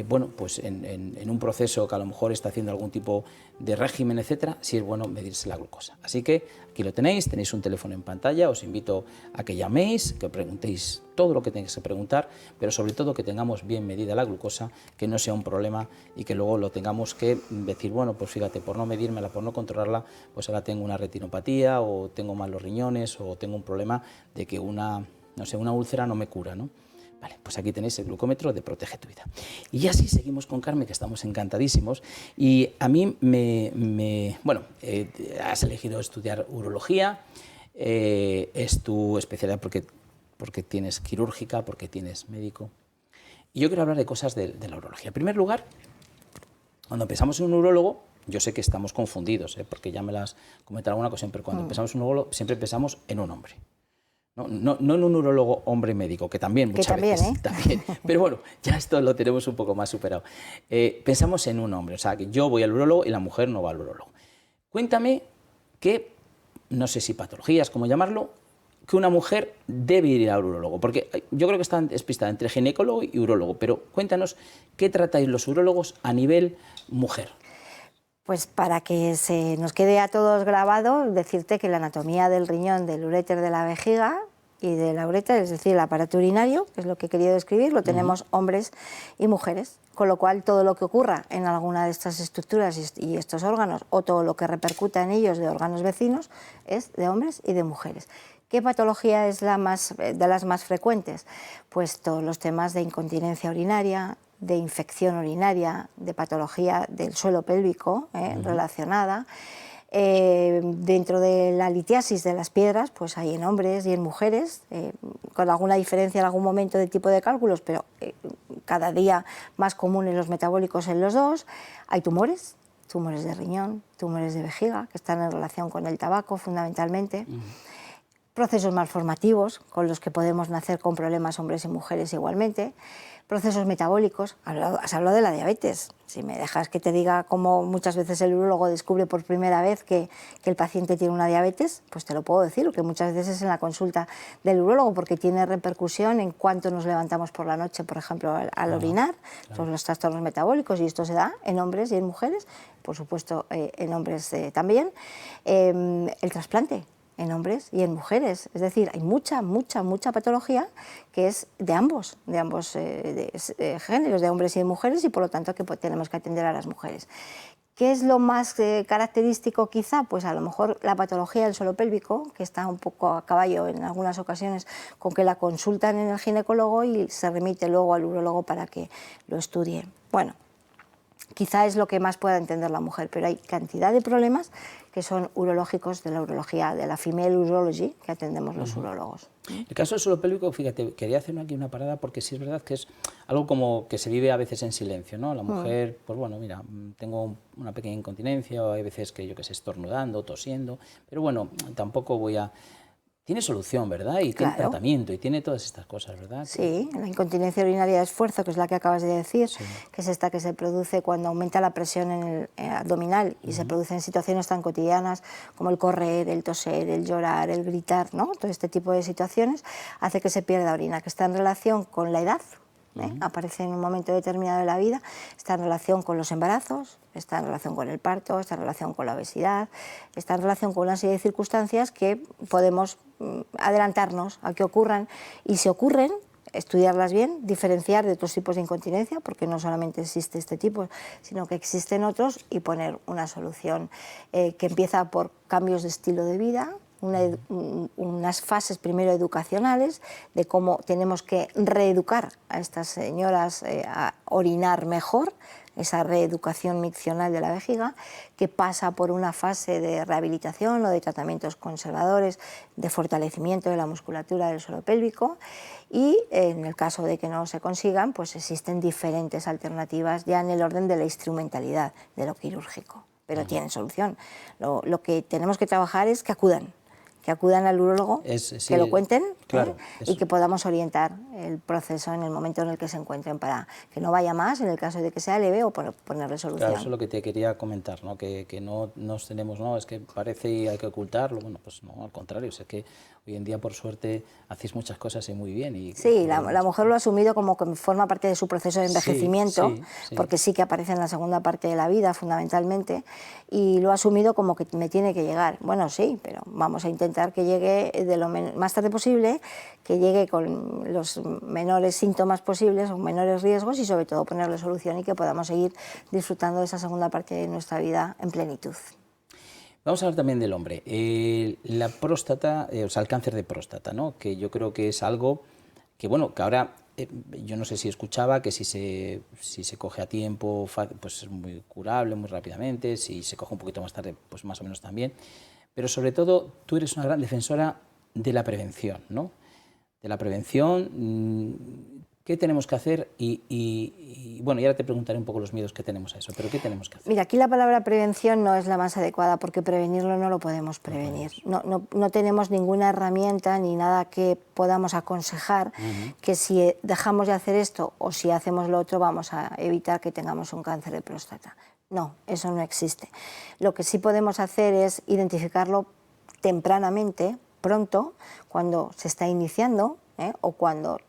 bueno, pues en un proceso que a lo mejor está haciendo algún tipo de régimen, etcétera, sí es bueno medirse la glucosa. Así que aquí lo tenéis un teléfono en pantalla, os invito a que llaméis, que preguntéis todo lo que tengáis que preguntar, pero sobre todo que tengamos bien medida la glucosa, que no sea un problema y que luego lo tengamos que decir, bueno, pues fíjate, por no medírmela, por no controlarla, pues ahora tengo una retinopatía o tengo mal los riñones o tengo un problema de que una úlcera no me cura, ¿no? Vale, pues aquí tenéis el glucómetro de Protege tu Vida. Y así seguimos con Carmen, que estamos encantadísimos. Y a mí bueno, has elegido estudiar urología, es tu especialidad porque tienes quirúrgica, porque tienes médico. Y yo quiero hablar de cosas de la urología. En primer lugar, cuando pensamos en un urólogo, yo sé que estamos confundidos, porque ya me las comenté alguna ocasión, pero cuando pensamos en un urólogo siempre pensamos en un hombre. No en un urólogo hombre médico, que también muchas veces. También. Pero bueno, ya esto lo tenemos un poco más superado. Pensamos en un hombre, o sea, que yo voy al urólogo y la mujer no va al urólogo. Cuéntame qué, no sé si patologías, cómo llamarlo, que una mujer debe ir al urólogo, porque yo creo que está despistada entre ginecólogo y urólogo, pero cuéntanos qué tratáis los urólogos a nivel mujer. Pues para que se nos quede a todos grabado, decirte que la anatomía del riñón, del uréter de la vejiga y de la uretra, es decir, el aparato urinario, que es lo que he querido describir, lo tenemos hombres y mujeres, con lo cual todo lo que ocurra en alguna de estas estructuras y estos órganos, o todo lo que repercuta en ellos de órganos vecinos, es de hombres y de mujeres. ¿Qué patología es de las más frecuentes? Pues todos los temas de incontinencia urinaria, de infección urinaria, de patología del suelo pélvico relacionada. Dentro de la litiasis de las piedras, pues hay en hombres y en mujeres, con alguna diferencia en algún momento de tipo de cálculos, pero cada día más comunes los metabólicos en los dos. Hay tumores de riñón, tumores de vejiga, que están en relación con el tabaco fundamentalmente. procesos malformativos con los que podemos nacer con problemas hombres y mujeres igualmente, procesos metabólicos. Has hablado de la diabetes. Si me dejas que te diga cómo muchas veces el urólogo descubre por primera vez que el paciente tiene una diabetes, pues te lo puedo decir, que muchas veces es en la consulta del urólogo, porque tiene repercusión en cuánto nos levantamos por la noche, por ejemplo, al orinar, son los trastornos metabólicos, y esto se da en hombres y en mujeres, por supuesto en hombres también. El trasplante en hombres y en mujeres, es decir, hay mucha patología que es de ambos géneros, de hombres y de mujeres, y por lo tanto que tenemos que atender a las mujeres. ¿Qué es lo más característico quizá? Pues a lo mejor la patología del suelo pélvico, que está un poco a caballo en algunas ocasiones con que la consultan en el ginecólogo y se remite luego al urólogo para que lo estudie. Bueno, quizá es lo que más pueda entender la mujer, pero hay cantidad de problemas que son urológicos de la urología, de la female urology, que atendemos los urólogos. El caso del suelo pélvico, fíjate, quería hacer aquí una parada porque sí es verdad que es algo como que se vive a veces en silencio, ¿no? La mujer, pues bueno, mira, tengo una pequeña incontinencia, o hay veces que yo que sé, estornudando, tosiendo, pero bueno, tampoco voy a... Tiene solución, ¿verdad? Y tiene tratamiento y tiene todas estas cosas, ¿verdad? Sí, la incontinencia urinaria de esfuerzo, que es la que acabas de decir, que es esta que se produce cuando aumenta la presión en el abdominal y se produce en situaciones tan cotidianas como el correr, el toser, el llorar, el gritar, ¿no? Todo este tipo de situaciones hace que se pierda orina, que está en relación con la edad, aparece en un momento determinado de la vida, está en relación con los embarazos, está en relación con el parto, está en relación con la obesidad, está en relación con una serie de circunstancias que podemos adelantarnos a que ocurran, y si ocurren, estudiarlas bien, diferenciar de otros tipos de incontinencia, porque no solamente existe este tipo, sino que existen otros, y poner una solución que empieza por cambios de estilo de vida, unas fases primero educacionales de cómo tenemos que reeducar a estas señoras a orinar mejor, esa reeducación miccional de la vejiga, que pasa por una fase de rehabilitación o de tratamientos conservadores, de fortalecimiento de la musculatura del suelo pélvico, y en el caso de que no se consigan, pues existen diferentes alternativas ya en el orden de la instrumentalidad de lo quirúrgico, pero tienen solución. Lo que tenemos que trabajar es que acudan al urólogo, que lo cuenten, claro, y que podamos orientar el proceso en el momento en el que se encuentren, para que no vaya más en el caso de que sea leve, o ponerle solución. Claro, eso es lo que te quería comentar, ¿no? Que no nos tenemos, no, es que parece y hay que ocultarlo. Bueno, pues no, al contrario, es que hoy en día, por suerte, hacéis muchas cosas y muy bien. Y sí, la mujer lo ha asumido como que forma parte de su proceso de envejecimiento, porque sí que aparece en la segunda parte de la vida, fundamentalmente, y lo ha asumido como que me tiene que llegar. Bueno, sí, pero vamos a intentar que llegue de lo más tarde posible, que llegue con los menores síntomas posibles o menores riesgos, y sobre todo ponerle solución, y que podamos seguir disfrutando de esa segunda parte de nuestra vida en plenitud. Vamos a hablar también del hombre. La próstata, o sea, el cáncer de próstata, ¿no? Que yo creo que es algo que, bueno, que ahora, yo no sé si escuchaba que si se coge a tiempo, pues es muy curable muy rápidamente, si se coge un poquito más tarde, pues más o menos también. Pero sobre todo, tú eres una gran defensora de la prevención, ¿no? De la prevención. ¿Qué tenemos que hacer? Y bueno, y ahora te preguntaré un poco los miedos que tenemos a eso, pero ¿qué tenemos que hacer? Mira, aquí la palabra prevención no es la más adecuada, porque prevenirlo no lo podemos prevenir. No tenemos ninguna herramienta ni nada que podamos aconsejar que si dejamos de hacer esto o si hacemos lo otro vamos a evitar que tengamos un cáncer de próstata. No, eso no existe. Lo que sí podemos hacer es identificarlo tempranamente, pronto, cuando se está iniciando, o cuando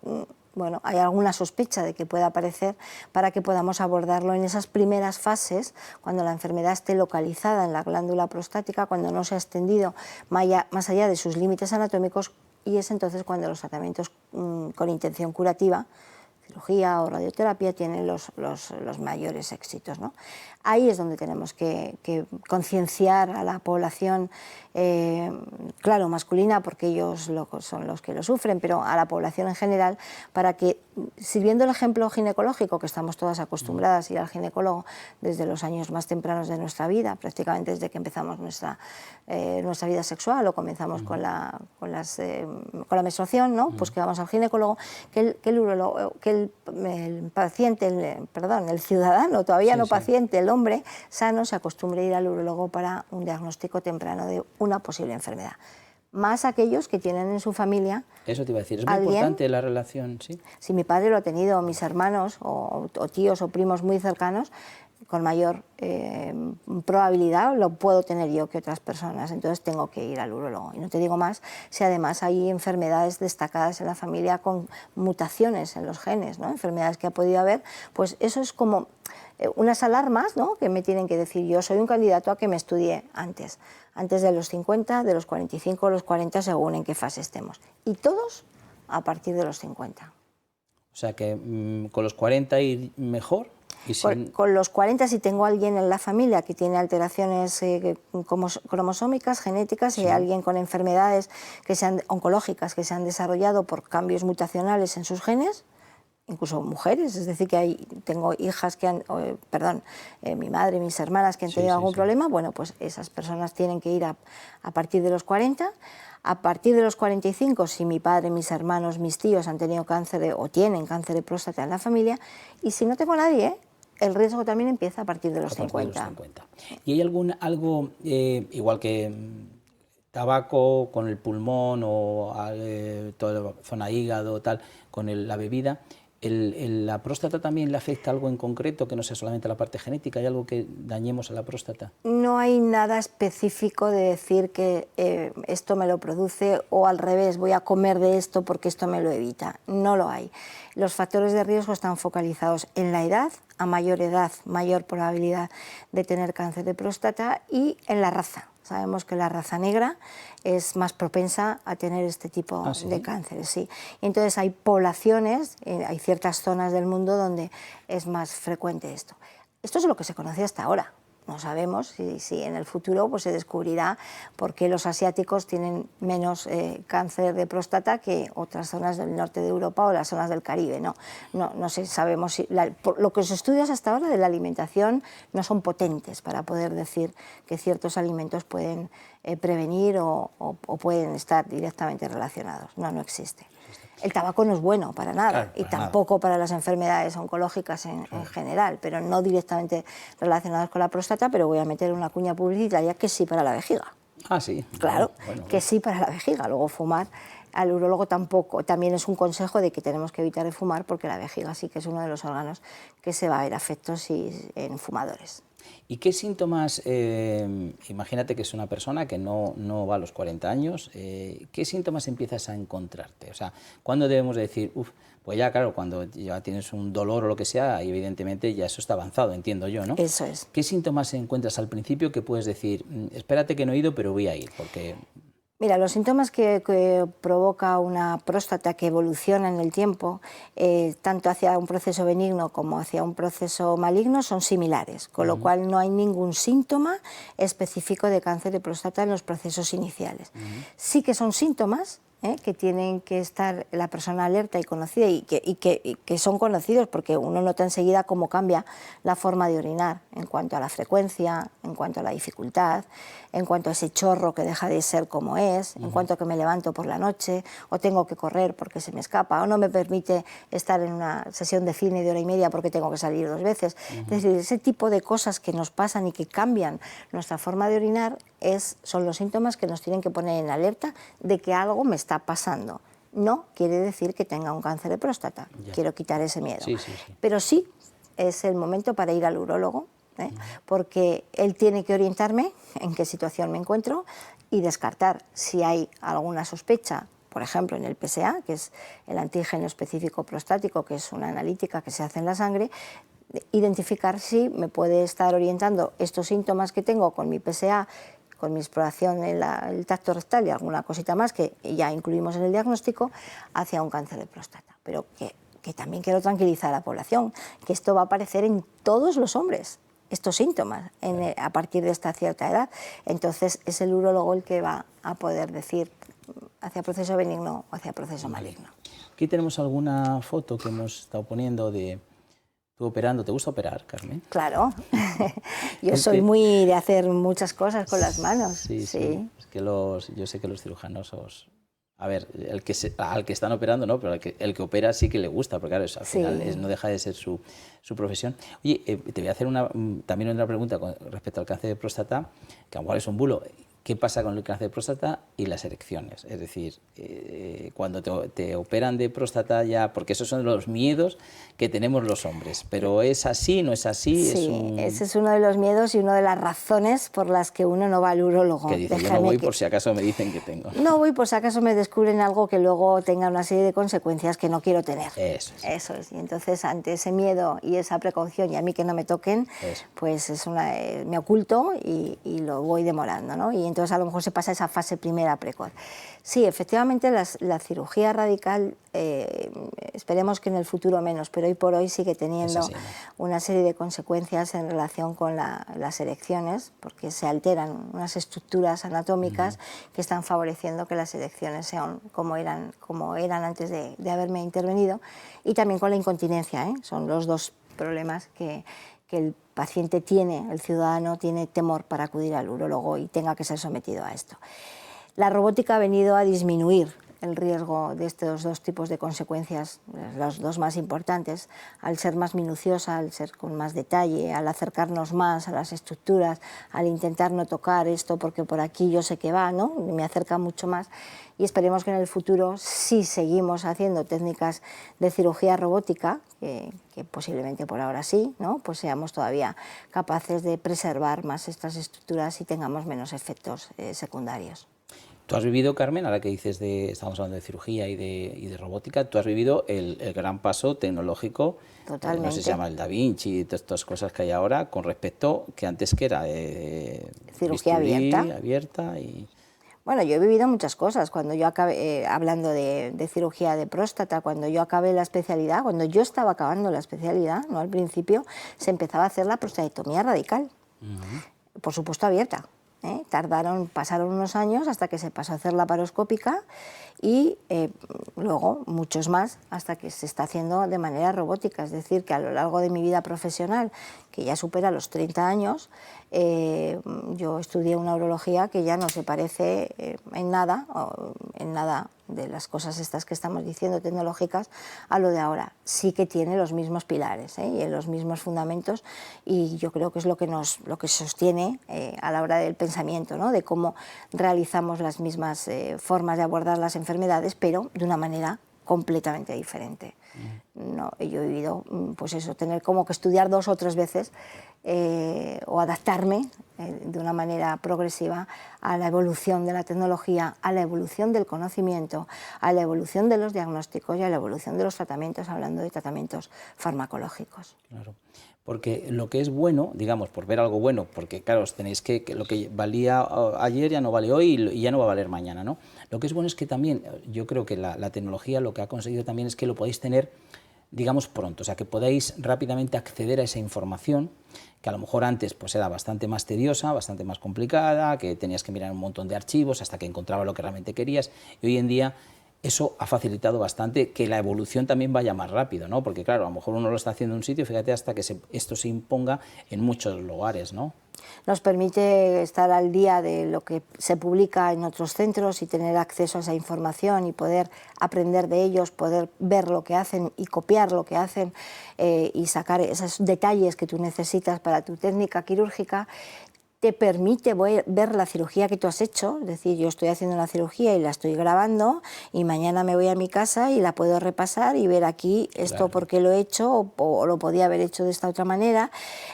bueno, hay alguna sospecha de que pueda aparecer, para que podamos abordarlo en esas primeras fases, cuando la enfermedad esté localizada en la glándula prostática, cuando no se ha extendido más allá de sus límites anatómicos, y es entonces cuando los tratamientos con intención curativa, cirugía o radioterapia, tienen los mayores éxitos, ¿no? Ahí es donde tenemos que concienciar a la población, claro, masculina, porque ellos son los que lo sufren, pero a la población en general, para que, sirviendo el ejemplo ginecológico, que estamos todas acostumbradas a ir al ginecólogo desde los años más tempranos de nuestra vida, prácticamente desde que empezamos nuestra vida sexual, o comenzamos con la menstruación, ¿no? Pues que vamos al ginecólogo, que el paciente, el ciudadano, todavía no paciente, el hombre sano, se acostumbre a ir al urólogo para un diagnóstico temprano de una posible enfermedad. más aquellos que tienen en su familia. Eso te iba a decir, es muy importante la relación, ¿sí? Si mi padre lo ha tenido, mis hermanos o tíos o primos muy cercanos, con mayor probabilidad lo puedo tener yo que otras personas, entonces tengo que ir al urólogo. Y no te digo más si además hay enfermedades destacadas en la familia con mutaciones en los genes, ¿no? Enfermedades que ha podido haber, pues eso es como unas alarmas, ¿no?, que me tienen que decir, yo soy un candidato a que me estudie antes de los 50, de los 45, los 40, según en qué fase estemos. Y todos a partir de los 50. O sea que con los 40 ir mejor. Con los 40, si tengo a alguien en la familia que tiene alteraciones cromosómicas, genéticas, si hay alguien con enfermedades oncológicas que se han desarrollado por cambios mutacionales en sus genes, incluso mujeres, es decir, que tengo hijas que han, mi madre, mis hermanas que han tenido algún problema, bueno, pues esas personas tienen que ir a partir de los 40. A partir de los 45, si mi padre, mis hermanos, mis tíos han tenido cáncer o tienen cáncer de próstata en la familia, y si no tengo nadie, el riesgo también empieza a partir de los 50. ¿Y hay algo, igual que tabaco con el pulmón o toda la zona hígado, tal, con la bebida, la próstata también le afecta algo en concreto, que no sea solamente la parte genética? ¿Hay algo que dañemos a la próstata? No hay nada específico de decir que esto me lo produce o al revés, voy a comer de esto porque esto me lo evita. No lo hay. Los factores de riesgo están focalizados en la edad, a mayor edad, mayor probabilidad de tener cáncer de próstata, y en la raza. Sabemos que la raza negra es más propensa a tener este tipo de cánceres, sí. Entonces hay poblaciones, hay ciertas zonas del mundo donde es más frecuente esto. Esto es lo que se conoce hasta ahora. No sabemos si en el futuro pues, se descubrirá por qué los asiáticos tienen menos cáncer de próstata que otras zonas del norte de Europa o las zonas del Caribe. No sé, sabemos si lo que los estudios hasta ahora de la alimentación no son potentes para poder decir que ciertos alimentos pueden prevenir o pueden estar directamente relacionados. No existe. El tabaco no es bueno para nada, claro, y tampoco para las enfermedades oncológicas en general, pero no directamente relacionadas con la próstata, pero voy a meter una cuña publicitaria que sí para la vejiga. Ah, sí. Claro, que sí para la vejiga. Luego fumar, al urólogo tampoco. También es un consejo de que tenemos que evitar el fumar porque la vejiga sí que es uno de los órganos que se va a ver afectos en fumadores. ¿Y qué síntomas, imagínate que es una persona que no va a los 40 años, qué síntomas empiezas a encontrarte? O sea, ¿cuándo debemos de decir, pues ya claro, cuando ya tienes un dolor o lo que sea, y evidentemente ya eso está avanzado, entiendo yo, ¿no? Eso es. ¿Qué síntomas encuentras al principio que puedes decir, espérate que no he ido, pero voy a ir? Porque... Mira, los síntomas que provoca una próstata que evoluciona en el tiempo, tanto hacia un proceso benigno como hacia un proceso maligno, son similares, con lo cual no hay ningún síntoma específico de cáncer de próstata en los procesos iniciales. Sí que son síntomas que tienen que estar la persona alerta y conocida y que son conocidos porque uno nota enseguida cómo cambia la forma de orinar en cuanto a la frecuencia, en cuanto a la dificultad, en cuanto a ese chorro que deja de ser como es, en cuanto a que me levanto por la noche o tengo que correr porque se me escapa o no me permite estar en una sesión de cine de hora y media porque tengo que salir 2 veces. Es decir, ese tipo de cosas que nos pasan y que cambian nuestra forma de orinar son los síntomas que nos tienen que poner en alerta de que algo me está pasando. No quiere decir que tenga un cáncer de próstata, quiero quitar ese miedo. Pero sí es el momento para ir al urólogo, porque él tiene que orientarme en qué situación me encuentro y descartar si hay alguna sospecha, por ejemplo en el PSA, que es el antígeno específico prostático, que es una analítica que se hace en la sangre, identificar si me puede estar orientando estos síntomas que tengo con mi PSA, con mi exploración en el tacto rectal y alguna cosita más que ya incluimos en el diagnóstico, hacia un cáncer de próstata. Pero que también quiero tranquilizar a la población, que esto va a aparecer en todos los hombres, estos síntomas, a partir de esta cierta edad. Entonces es el urólogo el que va a poder decir hacia proceso benigno o hacia proceso maligno. Aquí tenemos alguna foto que hemos estado poniendo de... ¿Tú operando? ¿Te gusta operar, Carmen? Claro. Yo soy muy de hacer muchas cosas con las manos. Sí. Es que yo sé que los cirujanos a ver, al que están operando no, pero el que opera sí que le gusta, porque claro, al final no deja de ser su profesión. Oye, te voy a hacer también otra pregunta respecto al cáncer de próstata, que a lo mejor es un bulo. ¿Qué pasa con el cáncer de próstata y las erecciones? Es decir, cuando te operan de próstata ya, porque esos son los miedos que tenemos los hombres, pero ¿es así, no es así? Sí, ese es uno de los miedos y una de las razones por las que uno no va al urólogo. Que dice, yo no voy por si acaso me dicen que tengo. No voy por si acaso me descubren algo que luego tenga una serie de consecuencias que no quiero tener. Eso es. Eso es. Y entonces, ante ese miedo y esa precaución, y a mí que no me toquen, pues me oculto y lo voy demorando, ¿no? Y entonces a lo mejor se pasa esa fase primera precoz. Sí, efectivamente la cirugía radical, esperemos que en el futuro menos, pero hoy por hoy sigue teniendo así, ¿no? una serie de consecuencias en relación con las erecciones, porque se alteran unas estructuras anatómicas que están favoreciendo que las erecciones sean como eran antes de haberme intervenido, y también con la incontinencia, ¿eh? Son los dos problemas que el paciente tiene, el ciudadano tiene temor para acudir al urólogo y tenga que ser sometido a esto. La robótica ha venido a disminuir el riesgo de estos dos tipos de consecuencias, los dos más importantes, al ser más minuciosa, al ser con más detalle, al acercarnos más a las estructuras, al intentar no tocar esto porque por aquí yo sé que va, ¿no? Me acerca mucho más, y esperemos que en el futuro, si seguimos haciendo técnicas de cirugía robótica, que posiblemente por ahora sí, ¿no? Pues seamos todavía capaces de preservar más estas estructuras y tengamos menos efectos secundarios. Tú has vivido, Carmen, ahora que dices estamos hablando de cirugía y de robótica, tú has vivido el gran paso tecnológico, Totalmente. no sé si se llama el Da Vinci y todas estas cosas que hay ahora, con respecto que antes que era cirugía abierta y... Bueno, yo he vivido muchas cosas. Cuando yo acabé, hablando de cirugía de próstata, cuando yo acabé la especialidad, cuando yo estaba acabando la especialidad, no al principio, se empezaba a hacer la prostatectomía radical, por supuesto abierta. Pasaron unos años hasta que se pasó a hacer la laparoscópica y luego muchos más hasta que se está haciendo de manera robótica. Es decir, que a lo largo de mi vida profesional, que ya supera los 30 años, yo estudié una urología que ya no se parece en nada de las cosas estas que estamos diciendo tecnológicas a lo de ahora. Sí que tiene los mismos pilares y los mismos fundamentos, y yo creo que es lo que sostiene a la hora del pensamiento, ¿no? De cómo realizamos las mismas formas de abordar las enfermedades, pero de una manera completamente diferente. No, yo he vivido, pues eso, tener como que estudiar 2 o 3 veces o adaptarme de una manera progresiva a la evolución de la tecnología, a la evolución del conocimiento, a la evolución de los diagnósticos y a la evolución de los tratamientos, hablando de tratamientos farmacológicos. Claro. Porque lo que es bueno, digamos, por ver algo bueno, porque claro, tenéis que lo que valía ayer ya no vale hoy y ya no va a valer mañana, ¿no? Lo que es bueno es que también, yo creo que la tecnología lo que ha conseguido también es que lo podéis tener, digamos, pronto, o sea, que podáis rápidamente acceder a esa información, que a lo mejor antes pues era bastante más tediosa, bastante más complicada, que tenías que mirar un montón de archivos hasta que encontrabas lo que realmente querías, y hoy en día eso ha facilitado bastante que la evolución también vaya más rápido, ¿no? Porque claro, a lo mejor uno lo está haciendo en un sitio, fíjate, hasta que esto se imponga en muchos lugares, ¿no? Nos permite estar al día de lo que se publica en otros centros y tener acceso a esa información y poder aprender de ellos, poder ver lo que hacen y copiar lo que hacen y sacar esos detalles que tú necesitas para tu técnica quirúrgica. Te permite ver la cirugía que tú has hecho, es decir, yo estoy haciendo una cirugía y la estoy grabando y mañana me voy a mi casa y la puedo repasar y ver aquí esto, claro, por qué lo he hecho o lo podía haber hecho de esta otra manera,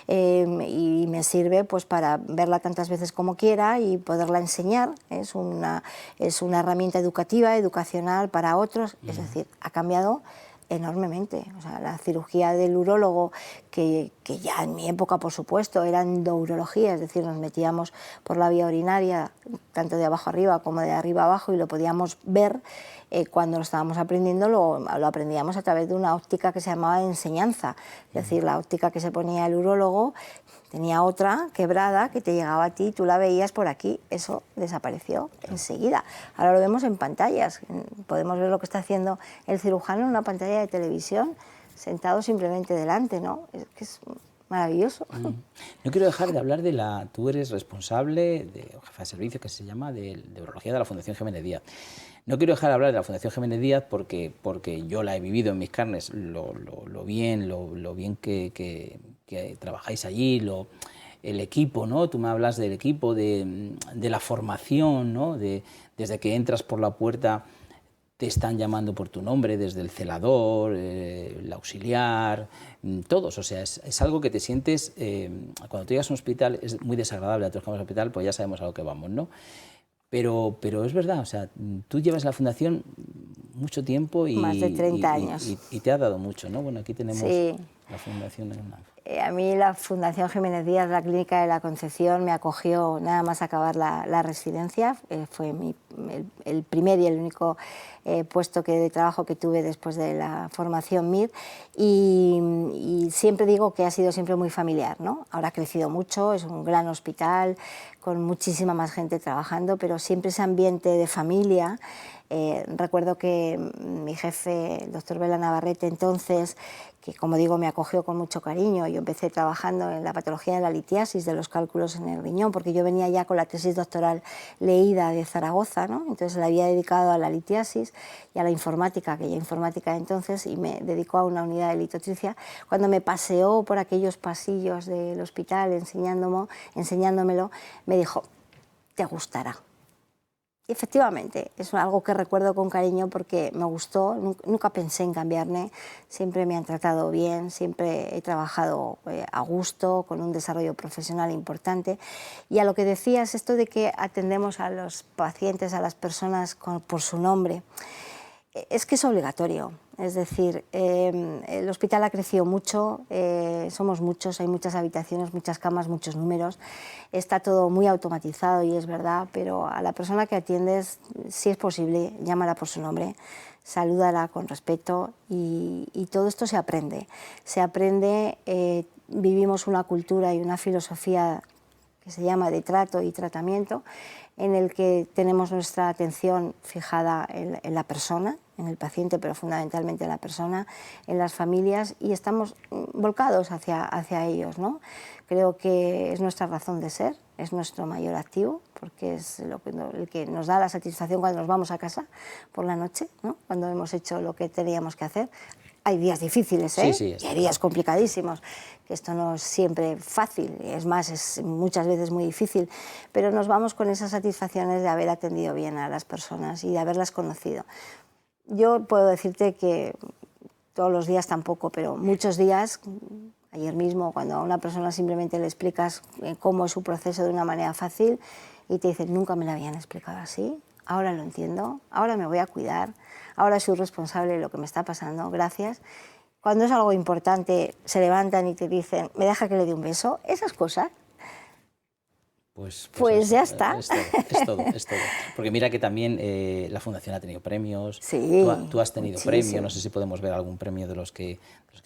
y me sirve pues para verla tantas veces como quiera y poderla enseñar. Es una herramienta educacional para otros, es decir, ha cambiado enormemente. O sea, la cirugía del urólogo, que ya en mi época, por supuesto, era endourología, es decir, nos metíamos por la vía urinaria, tanto de abajo arriba como de arriba abajo, y lo podíamos ver. Cuando lo estábamos aprendiendo, lo aprendíamos a través de una óptica que se llamaba enseñanza, es decir, la óptica que se ponía el urólogo tenía otra quebrada que te llegaba a ti, tú la veías por aquí, eso desapareció enseguida. Ahora lo vemos en pantallas, podemos ver lo que está haciendo el cirujano en una pantalla de televisión, sentado simplemente delante, ¿no? Es que es maravilloso. No quiero dejar de hablar de tú eres responsable, jefa de servicio, que se llama, de urología de la Fundación Jiménez Díaz. No quiero dejar de hablar de la Fundación Jiménez Díaz porque yo la he vivido en mis carnes, lo bien que trabajáis allí, el equipo, ¿no? Tú me hablas del equipo, de la formación, ¿no? Desde que entras por la puerta te están llamando por tu nombre, desde el celador, el auxiliar, todos. O sea, es algo que te sientes, cuando tú llegas a un hospital, es muy desagradable a todos los que vamos al hospital, pues ya sabemos a lo que vamos, ¿no? Pero es verdad, o sea, tú llevas la fundación mucho tiempo y... Más de 30 años. Y te ha dado mucho, ¿no? Bueno, aquí tenemos sí. la fundación. A mí la Fundación Jiménez Díaz, la Clínica de la Concepción, me acogió nada más acabar la residencia. Fue el primer y el único puesto de trabajo que tuve después de la formación MIR, y siempre digo que ha sido siempre muy familiar, ¿no? Ahora ha crecido mucho, es un gran hospital con muchísima más gente trabajando, pero siempre ese ambiente de familia. Recuerdo que mi jefe, el doctor Vela Navarrete, entonces, que como digo me acogió con mucho cariño, yo empecé trabajando en la patología de la litiasis, de los cálculos en el riñón, porque yo venía ya con la tesis doctoral leída de Zaragoza, ¿no? Entonces la había dedicado a la litiasis y a la informática, aquella informática entonces, y me dedicó a una unidad de litotricia. Cuando me paseó por aquellos pasillos del hospital enseñándomelo, me dijo, te gustará. Y efectivamente, es algo que recuerdo con cariño porque me gustó, nunca pensé en cambiarme, siempre me han tratado bien, siempre he trabajado a gusto, con un desarrollo profesional importante. Y a lo que decías, esto de que atendemos a los pacientes, a las personas por su nombre, es que es obligatorio. Es decir, el hospital ha crecido mucho, somos muchos, hay muchas habitaciones, muchas camas, muchos números, está todo muy automatizado y es verdad, pero a la persona que atiendes, si es posible, llámala por su nombre, salúdala con respeto y todo esto se aprende. Vivimos una cultura y una filosofía que se llama de trato y tratamiento, en el que tenemos nuestra atención fijada en la persona, en el paciente, pero fundamentalmente en la persona, en las familias, y estamos volcados hacia ellos, ¿no? Creo que es nuestra razón de ser, es nuestro mayor activo, porque es el que nos da la satisfacción cuando nos vamos a casa por la noche, ¿no? Cuando hemos hecho lo que teníamos que hacer. Hay días difíciles, ¿eh? Sí, y hay días complicadísimos, que esto no es siempre fácil, es más, es muchas veces muy difícil, pero nos vamos con esas satisfacciones de haber atendido bien a las personas y de haberlas conocido. Yo puedo decirte que todos los días tampoco, pero muchos días, ayer mismo, cuando a una persona simplemente le explicas cómo es su proceso de una manera fácil y te dicen, nunca me lo habían explicado así, ahora lo entiendo, ahora me voy a cuidar, ahora soy responsable de lo que me está pasando, gracias. Cuando es algo importante, se levantan y te dicen, ¿me deja que le dé un beso? Esas cosas. Pues ya está. Es todo. Porque mira que también la Fundación ha tenido premios, sí, tú has tenido muchísimo. premios, no sé si podemos ver algún premio de los que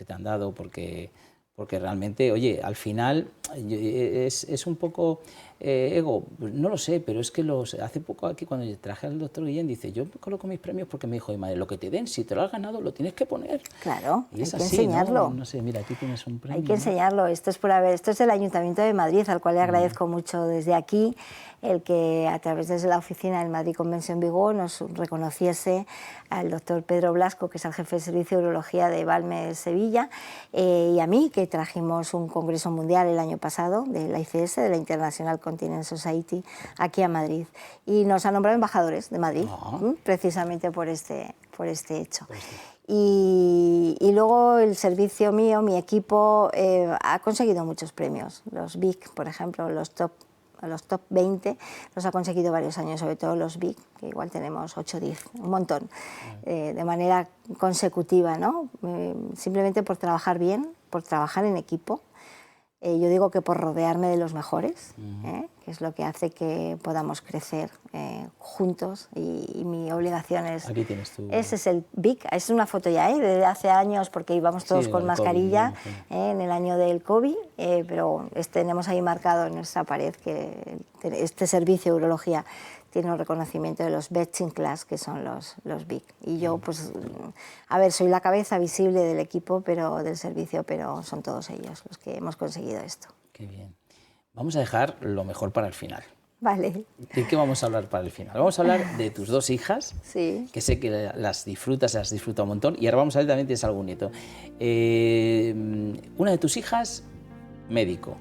te han dado, porque realmente, oye, al final es un poco ego, no lo sé, pero es que hace poco aquí cuando traje al doctor Guillén, dice, yo coloco mis premios porque me dijo, madre, lo que te den, si te lo has ganado, lo tienes que poner. Claro, y es hay que así, enseñarlo. No sé, mira, aquí tienes un premio. Hay que enseñarlo, esto es del Ayuntamiento de Madrid, al cual le agradezco mucho desde aquí, el que a través de la oficina del Madrid Convention Vigo nos reconociese al doctor Pedro Blasco, que es el jefe de servicio de urología de Balmes Sevilla, y a mí, que trajimos un congreso mundial el año pasado de la ICS, de la International Continence Society, aquí a Madrid. Y nos han nombrado embajadores de Madrid, precisamente por este hecho. Y luego el servicio mío, mi equipo, ha conseguido muchos premios. Los BIC, por ejemplo, los top 20, los ha conseguido varios años, sobre todo los BIC, que igual tenemos 8 o 10, un montón, de manera consecutiva, ¿no? Simplemente por trabajar bien, por trabajar en equipo. Yo digo que por rodearme de los mejores, que es lo que hace que podamos crecer juntos, y mi obligación es... Aquí tienes tú. Ese es el BIC, es una foto ya de hace años, porque íbamos todos con mascarilla COVID, en el año del COVID, pero tenemos ahí marcado en nuestra pared que este servicio de urología tiene un reconocimiento de los Best in Class, que son los BIC. Y yo, pues, a ver, soy la cabeza visible del equipo, pero del servicio, pero son todos ellos los que hemos conseguido esto. Qué bien. Vamos a dejar lo mejor para el final. Vale. ¿De qué vamos a hablar para el final? Vamos a hablar de tus 2 hijas, sí, que sé que las disfruta un montón, y ahora vamos a ver también tienes algún nieto. Una de tus hijas, médico.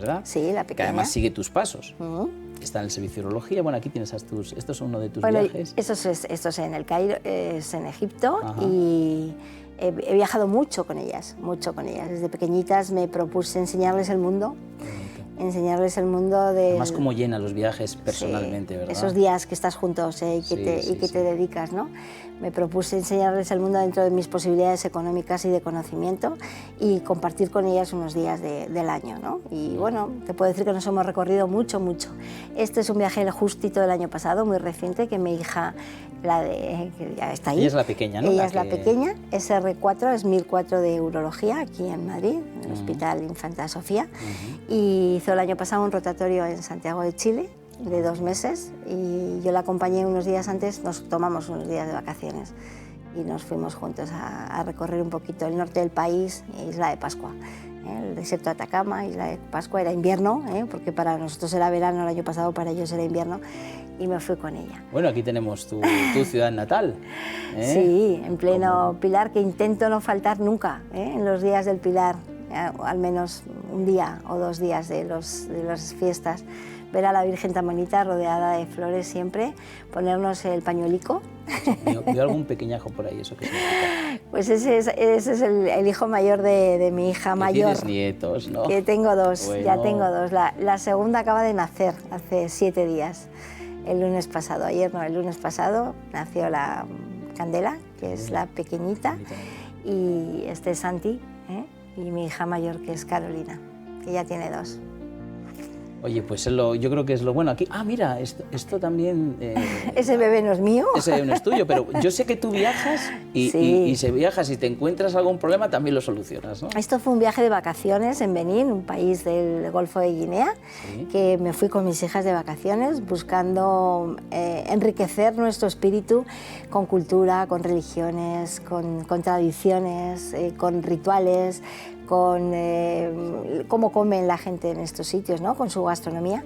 ¿verdad? Sí, la Que pequeña. además sigue tus pasos. Mm. Está en el servicio de urología. Bueno, aquí tienes esto es uno de tus Bueno, viajes. esto es en el Cairo, es en Egipto. Ajá. Y he viajado mucho con ellas, mucho con ellas. Desde pequeñitas me propuse enseñarles el mundo. Qué bonito. Enseñarles el mundo de... Además, cómo llena los viajes personalmente, sí, ¿verdad? esos días que estás juntos y que te dedicas, ¿no? Me propuse enseñarles el mundo dentro de mis posibilidades económicas y de conocimiento y compartir con ellas unos días del año, ¿no? Y bueno, te puedo decir que nos hemos recorrido mucho, mucho. Este es un viaje justito del año pasado, muy reciente, que mi hija, que ya está ahí. Ella es la pequeña, ¿no? Ella es la pequeña, SR4, es 1004 de urología, aquí en Madrid, en el Hospital Infanta Sofía. Y hizo el año pasado un rotatorio en Santiago de Chile, de 2 meses, y yo la acompañé unos días antes, nos tomamos unos días de vacaciones y nos fuimos juntos a recorrer un poquito el norte del país, Isla de Pascua. El desierto de Atacama, Isla de Pascua, era invierno, porque para nosotros era verano el año pasado, para ellos era invierno, y me fui con ella. Bueno, aquí tenemos tu ciudad natal. Sí, en pleno Pilar, que intento no faltar nunca, en los días del Pilar, al menos un día o 2 días de las fiestas, ver a la Virgen tan bonita, rodeada de flores siempre, ponernos el pañuelico. ¿Vio algún pequeñajo por ahí? ¿Eso qué significa? Pues ese es el hijo mayor de mi hija mayor. Tienes nietos, ¿no? Que tengo 2, bueno. Ya tengo 2. La segunda acaba de nacer hace 7 días, el lunes pasado. Ayer no, el lunes pasado nació la Candela, que es la pequeñita, y este es Santi, y mi hija mayor, que es Carolina, que ya tiene 2. Oye, pues yo creo que es lo bueno aquí. Ah, mira, esto también... Ese bebé no es mío. Ese bebé no es tuyo, pero yo sé que tú viajas y, Sí. y si viajas y te encuentras algún problema, también lo solucionas, ¿no? Esto fue un viaje de vacaciones en Benín, un país del Golfo de Guinea, Sí. que me fui con mis hijas de vacaciones buscando enriquecer nuestro espíritu con cultura, con religiones, con tradiciones, con rituales, con cómo comen la gente en estos sitios, ¿no? Con su gastronomía.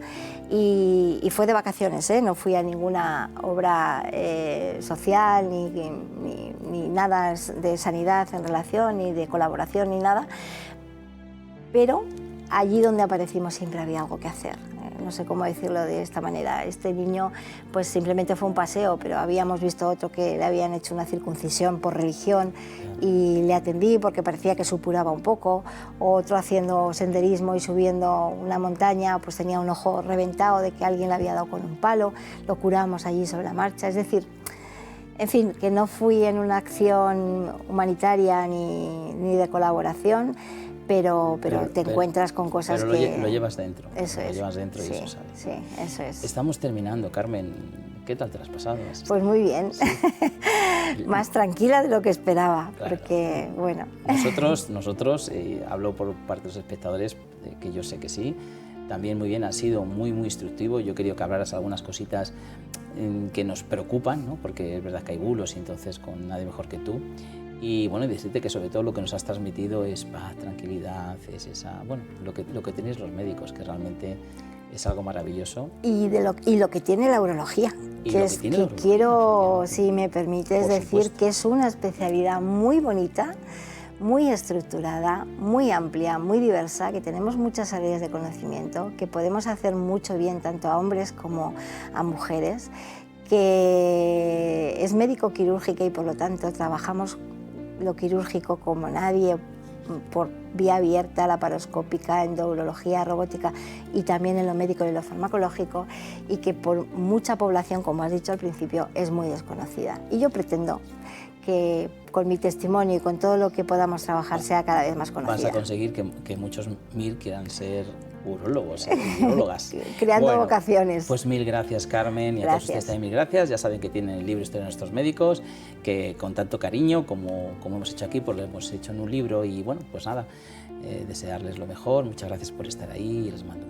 Y fue de vacaciones, no fui a ninguna obra social ni nada de sanidad en relación, ni de colaboración, ni nada. Pero allí donde aparecimos siempre había algo que hacer. No sé cómo decirlo de esta manera. Este niño pues simplemente fue un paseo, pero habíamos visto otro que le habían hecho una circuncisión por religión y le atendí porque parecía que supuraba un poco. Otro haciendo senderismo y subiendo una montaña, pues tenía un ojo reventado de que alguien le había dado con un palo. Lo curamos allí sobre la marcha. Es decir, en fin, que no fui en una acción humanitaria ni de colaboración, pero te encuentras con cosas pero que... lo llevas dentro. Eso lo es. llevas dentro Sí, y eso sale. sí, eso es. Estamos terminando, Carmen. ¿Qué tal te lo has pasado? Pues muy bien. Más tranquila de lo que esperaba, Claro. Porque, bueno... Nosotros hablo por parte de los espectadores, que yo sé que sí, también muy bien, ha sido muy instructivo. Yo he querido que hablaras algunas cositas que nos preocupan, ¿no? Porque es verdad que hay bulos y entonces con nadie mejor que tú. Y bueno, decirte que sobre todo lo que nos has transmitido es paz, tranquilidad, es lo que tenéis los médicos, que realmente es algo maravilloso. Y lo que tiene la urología, quiero, si me permites Por decir, supuesto. que es una especialidad muy bonita, muy estructurada, muy amplia, muy diversa, que tenemos muchas áreas de conocimiento, que podemos hacer mucho bien tanto a hombres como a mujeres, que es médico-quirúrgica y por lo tanto trabajamos lo quirúrgico como nadie, por vía abierta, laparoscópica, endourología, robótica y también en lo médico y lo farmacológico, y que por mucha población, como has dicho al principio, es muy desconocida. Y yo pretendo que con mi testimonio y con todo lo que podamos trabajar sea cada vez más conocida. Vas a conseguir que muchos MIR quieran ser urólogos y urólogas. Creando vocaciones. Pues mil gracias, Carmen, y a todos ustedes también mil gracias. Ya saben que tienen el libro Historia de nuestros médicos, que con tanto cariño como hemos hecho aquí, pues lo hemos hecho en un libro y bueno, pues nada, desearles lo mejor. Muchas gracias por estar ahí y les mando